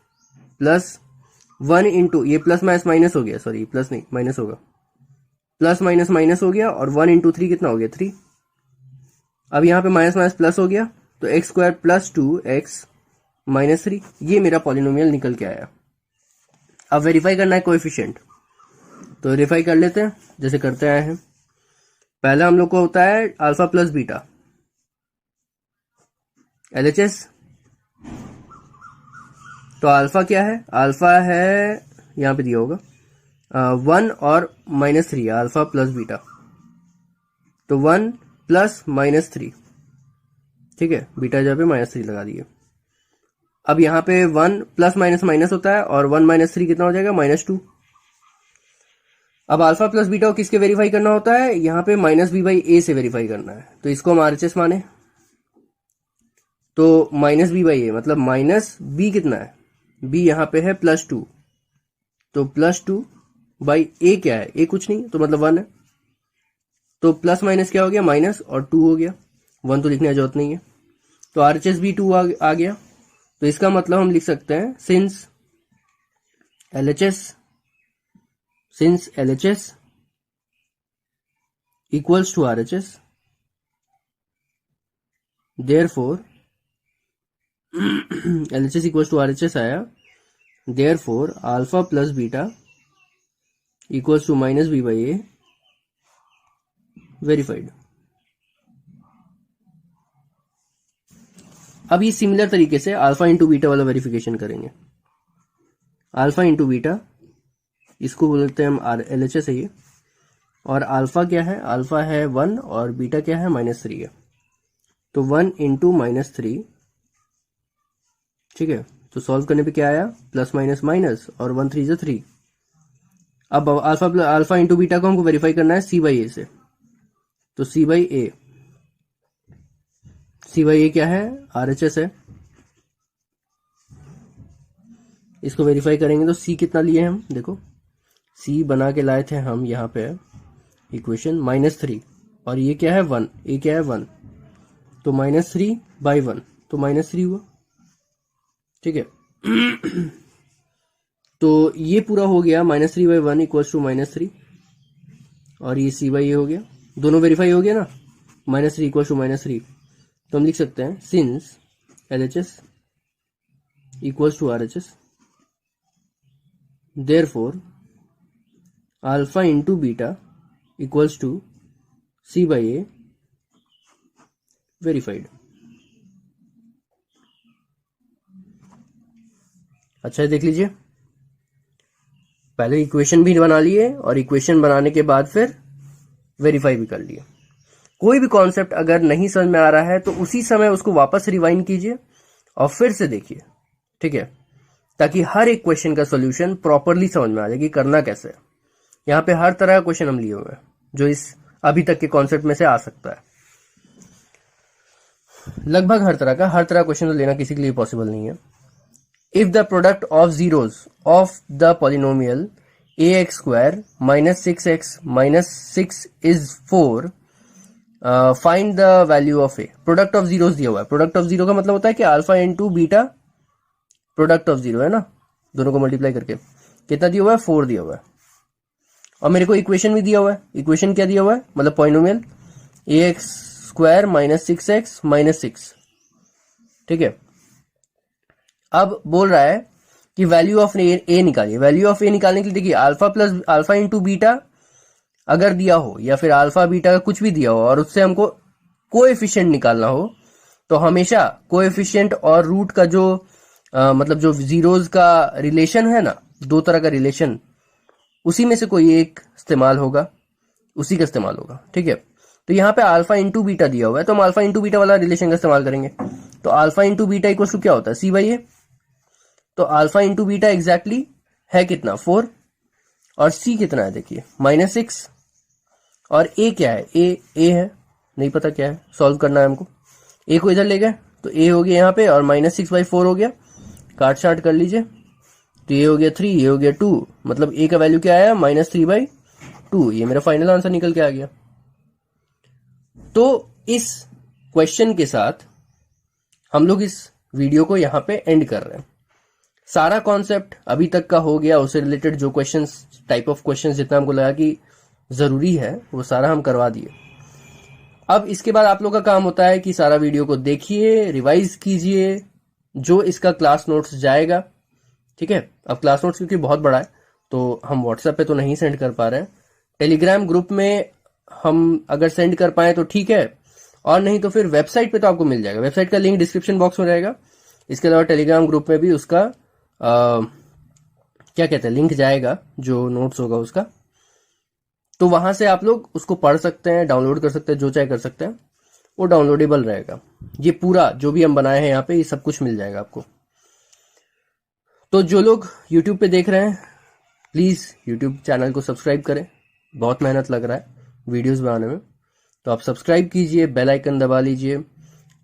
प्लस 1 इंटू, ये प्लस माइनस माइनस हो गया, सॉरी प्लस नहीं माइनस होगा, प्लस माइनस माइनस हो गया, और 1 इंटू 3 कितना हो गया 3। अब यहाँ पे माइनस माइनस प्लस हो गया, तो x² + 2x -3, ये मेरा पॉलिनोमियल निकल के आया। अब वेरीफाई करना है कोएफिशिएंट, तो वेरीफाई कर लेते हैं जैसे करते आए हैं। पहला हम लोग को होता है अल्फा प्लस बीटा, LHS। तो अल्फा क्या है, अल्फा है यहाँ पे दिया होगा 1 और -3, अल्फा प्लस बीटा, तो 1 प्लस -3, ठीक है, बीटा जहाँ पे -3 लगा दिए। अब यहाँ पे 1 प्लस माइनस माइनस होता है, और 1 -3 कितना हो जाएगा -2। अब अल्फा प्लस बीटा को किसके वेरीफाई करना होता है, यहाँ पे -b/a से वेरीफाई करना है, तो इसको हम RHS माने, तो -b/a मतलब -b कितना है, b यहाँ पे है +2, तो +2/a क्या है, a कुछ नहीं, तो मतलब 1 है, तो प्लस माइनस क्या हो गया, माइनस और 2 हो गया। 1 तो लिखने की जरूरत नहीं है। तो RHS भी 2 आ गया। तो इसका मतलब हम लिख सकते हैं since LHS equals to RHS, therefore LHS equals to RHS आया, therefore alpha plus beta equals to minus B by A, verified। अब ये सिमिलर तरीके से अल्फा इंटू बीटा वाला वेरिफिकेशन करेंगे। अल्फा इंटू बीटा, इसको बोलते हैं हम LHS है ये, और अल्फा क्या है, अल्फा है 1 और बीटा क्या है -3 है। तो 1 इंटू -3, ठीक है। तो सॉल्व करने पे क्या आया, प्लस माइनस माइनस और 1 3 3। अब अल्फा इंटू बीटा को हमको वेरीफाई करना है C बाई ए से। तो C बाई ए क्या है, RHS है। इसको वेरीफाई करेंगे तो C कितना लिए हम, देखो C बना के लाए थे हम यहाँ पे इक्वेशन -3, और ये क्या है 1, ये क्या है 1, तो -3 बाई 1, तो -3 हुआ, ठीक है। तो ये पूरा हो गया, -3 बाई 1 इक्वल्स टू -3, और ये C बाई ए हो गया, दोनों वेरीफाई हो गया ना, -3 इक्वल्स टू -3। तो हम लिख सकते हैं since LHS equals to RHS, therefore alpha into beta equals to C by A, verified। अच्छा देख लीजिए, पहले इक्वेशन भी बना लिए और इक्वेशन बनाने के बाद फिर वेरीफाई भी कर लिए। कोई भी कॉन्सेप्ट अगर नहीं समझ में आ रहा है तो उसी समय उसको वापस रिवाइंड कीजिए और फिर से देखिए, ठीक है, ताकि हर एक क्वेश्चन का सॉल्यूशन प्रॉपरली समझ में आ जाए कि करना कैसे है। यहाँ पे हर तरह का क्वेश्चन हम लिए हुए हैं जो इस अभी तक के कॉन्सेप्ट में से आ सकता है, लगभग हर तरह क्वेश्चन तो लेना किसी के लिए पॉसिबल नहीं है। If the product of zeros of the polynomial ax square minus 6x minus 6 is 4, find the value of A. Product of zeros दिया हुआ है, प्रोडक्ट ऑफ जीरो का मतलब होता है कि alpha into beta product of zero है ना, दोनों को मल्टीप्लाई करके कितना दिया हुआ है, 4 दिया हुआ है। और मेरे को इक्वेशन भी दिया हुआ है, इक्वेशन क्या दिया हुआ है, मतलब polynomial ax square minus 6x minus 6, ठीक है। अब बोल रहा है कि वैल्यू ऑफ ए निकालिए। वैल्यू ऑफ ए निकालने के लिए देखिए, अल्फा इंटू बीटा अगर दिया हो या फिर अल्फा बीटा का कुछ भी दिया हो और उससे हमको कोएफिशिएंट निकालना हो, तो हमेशा कोएफिशिएंट और रूट का जो मतलब जो जीरोज का रिलेशन है ना, दो तरह का रिलेशन, उसी में से कोई एक इस्तेमाल होगा, उसी का इस्तेमाल होगा, ठीक है। तो यहाँ पे अल्फा इंटू बीटा दिया हुआ है तो हम अल्फा इंटू बीटा वाला रिलेशन का इस्तेमाल करेंगे। तो alpha into beta equal to क्या होता है, C बाई ए। तो अल्फा इंटू बीटा एग्जैक्टली है कितना, 4, और C कितना है देखिए -6, और A क्या है, A है, नहीं पता क्या है, सॉल्व करना है हमको। A को इधर ले गए तो A हो गया यहाँ पे, और -6/4 हो गया, काट छाट कर लीजिए, तो ये हो गया 3, ये हो गया 2, मतलब A का वैल्यू क्या आया, -3/2। ये मेरा फाइनल आंसर निकल के आ गया। तो इस क्वेश्चन के साथ हम लोग इस वीडियो को यहाँ पे एंड कर रहे हैं। सारा कॉन्सेप्ट अभी तक का हो गया, उससे रिलेटेड जो क्वेश्चंस, टाइप ऑफ क्वेश्चंस जितना हमको लगा कि जरूरी है वो सारा हम करवा दिए। अब इसके बाद आप लोग का काम होता है कि सारा वीडियो को देखिए, रिवाइज कीजिए, जो इसका क्लास नोट्स जाएगा, ठीक है। अब क्लास नोट्स क्योंकि बहुत बड़ा है तो हम व्हाट्सएप पे तो नहीं सेंड कर पा रहे हैं, टेलीग्राम ग्रुप में हम अगर सेंड कर पाए तो ठीक है, और नहीं तो फिर वेबसाइट पे तो आपको मिल जाएगा, वेबसाइट का लिंक डिस्क्रिप्शन बॉक्स में रहेगा। इसके अलावा टेलीग्राम ग्रुप में भी उसका क्या कहते हैं, लिंक जाएगा, जो नोट्स होगा उसका, तो वहां से आप लोग उसको पढ़ सकते हैं, डाउनलोड कर सकते हैं, जो चाहे कर सकते हैं, वो डाउनलोडेबल रहेगा। ये पूरा जो भी हम बनाए हैं यहाँ पे, ये सब कुछ मिल जाएगा आपको। तो जो लोग यूट्यूब पे देख रहे हैं, प्लीज यूट्यूब चैनल को सब्सक्राइब करें, बहुत मेहनत लग रहा है वीडियोस बनाने में, तो आप सब्सक्राइब कीजिए, बेल आइकन दबा लीजिए।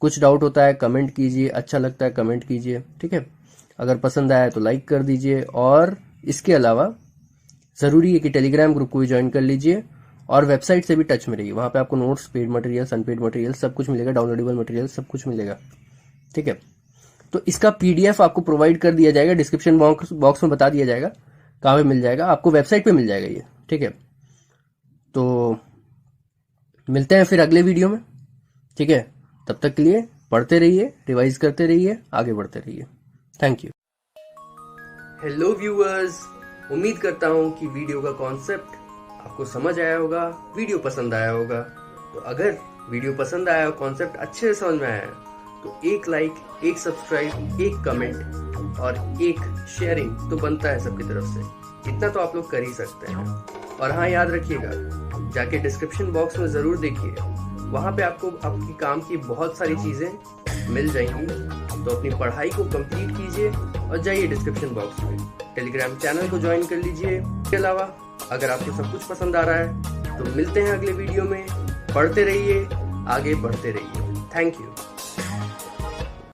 कुछ डाउट होता है कमेंट कीजिए, अच्छा लगता है कमेंट कीजिए, ठीक है। अगर पसंद आया तो लाइक कर दीजिए, और इसके अलावा ज़रूरी है कि टेलीग्राम ग्रुप को भी ज्वाइन कर लीजिए, और वेबसाइट से भी टच में रहिए। वहाँ पे आपको notes, paid material, unpaid material सब कुछ मिलेगा, डाउनलोडेबल मटेरियल सब कुछ मिलेगा। ठीक है, तो इसका पीडीएफ आपको प्रोवाइड कर दिया जाएगा, डिस्क्रिप्शन बॉक्स में बता दिया जाएगा कहाँ पे मिल जाएगा, आपको वेबसाइट पे मिल जाएगा ये। ठीक है, तो मिलते हैं फिर अगले वीडियो में। ठीक है, तब तक के लिए पढ़ते रहिए, रिवाइज करते रहिए, आगे बढ़ते रहिए। Thank you. हेलो व्यूअर्स, उम्मीद करता हूँ कि वीडियो का कॉन्सेप्ट आपको समझ आया होगा, वीडियो पसंद आया होगा। तो अगर वीडियो पसंद आया, कॉन्सेप्ट अच्छे से समझ में आया, तो एक लाइक, एक सब्सक्राइब, एक कमेंट और एक शेयरिंग तो बनता है सबकी तरफ से। इतना तो आप लोग कर ही सकते हैं। और हाँ, याद रखिएगा, जाके डिस्क्रिप्शन बॉक्स में ज़रूर देखिए, वहाँ पे आपको आपकी काम की बहुत सारी चीज़ें मिल जाएंगी। तो अपनी पढ़ाई को कंप्लीट कीजिए और जाइए डिस्क्रिप्शन बॉक्स में, टेलीग्राम चैनल को ज्वाइन कर लीजिए। इसके अलावा अगर आपको सब कुछ पसंद आ रहा है तो मिलते हैं अगले वीडियो में। पढ़ते रहिए, आगे बढ़ते रहिए। Thank you.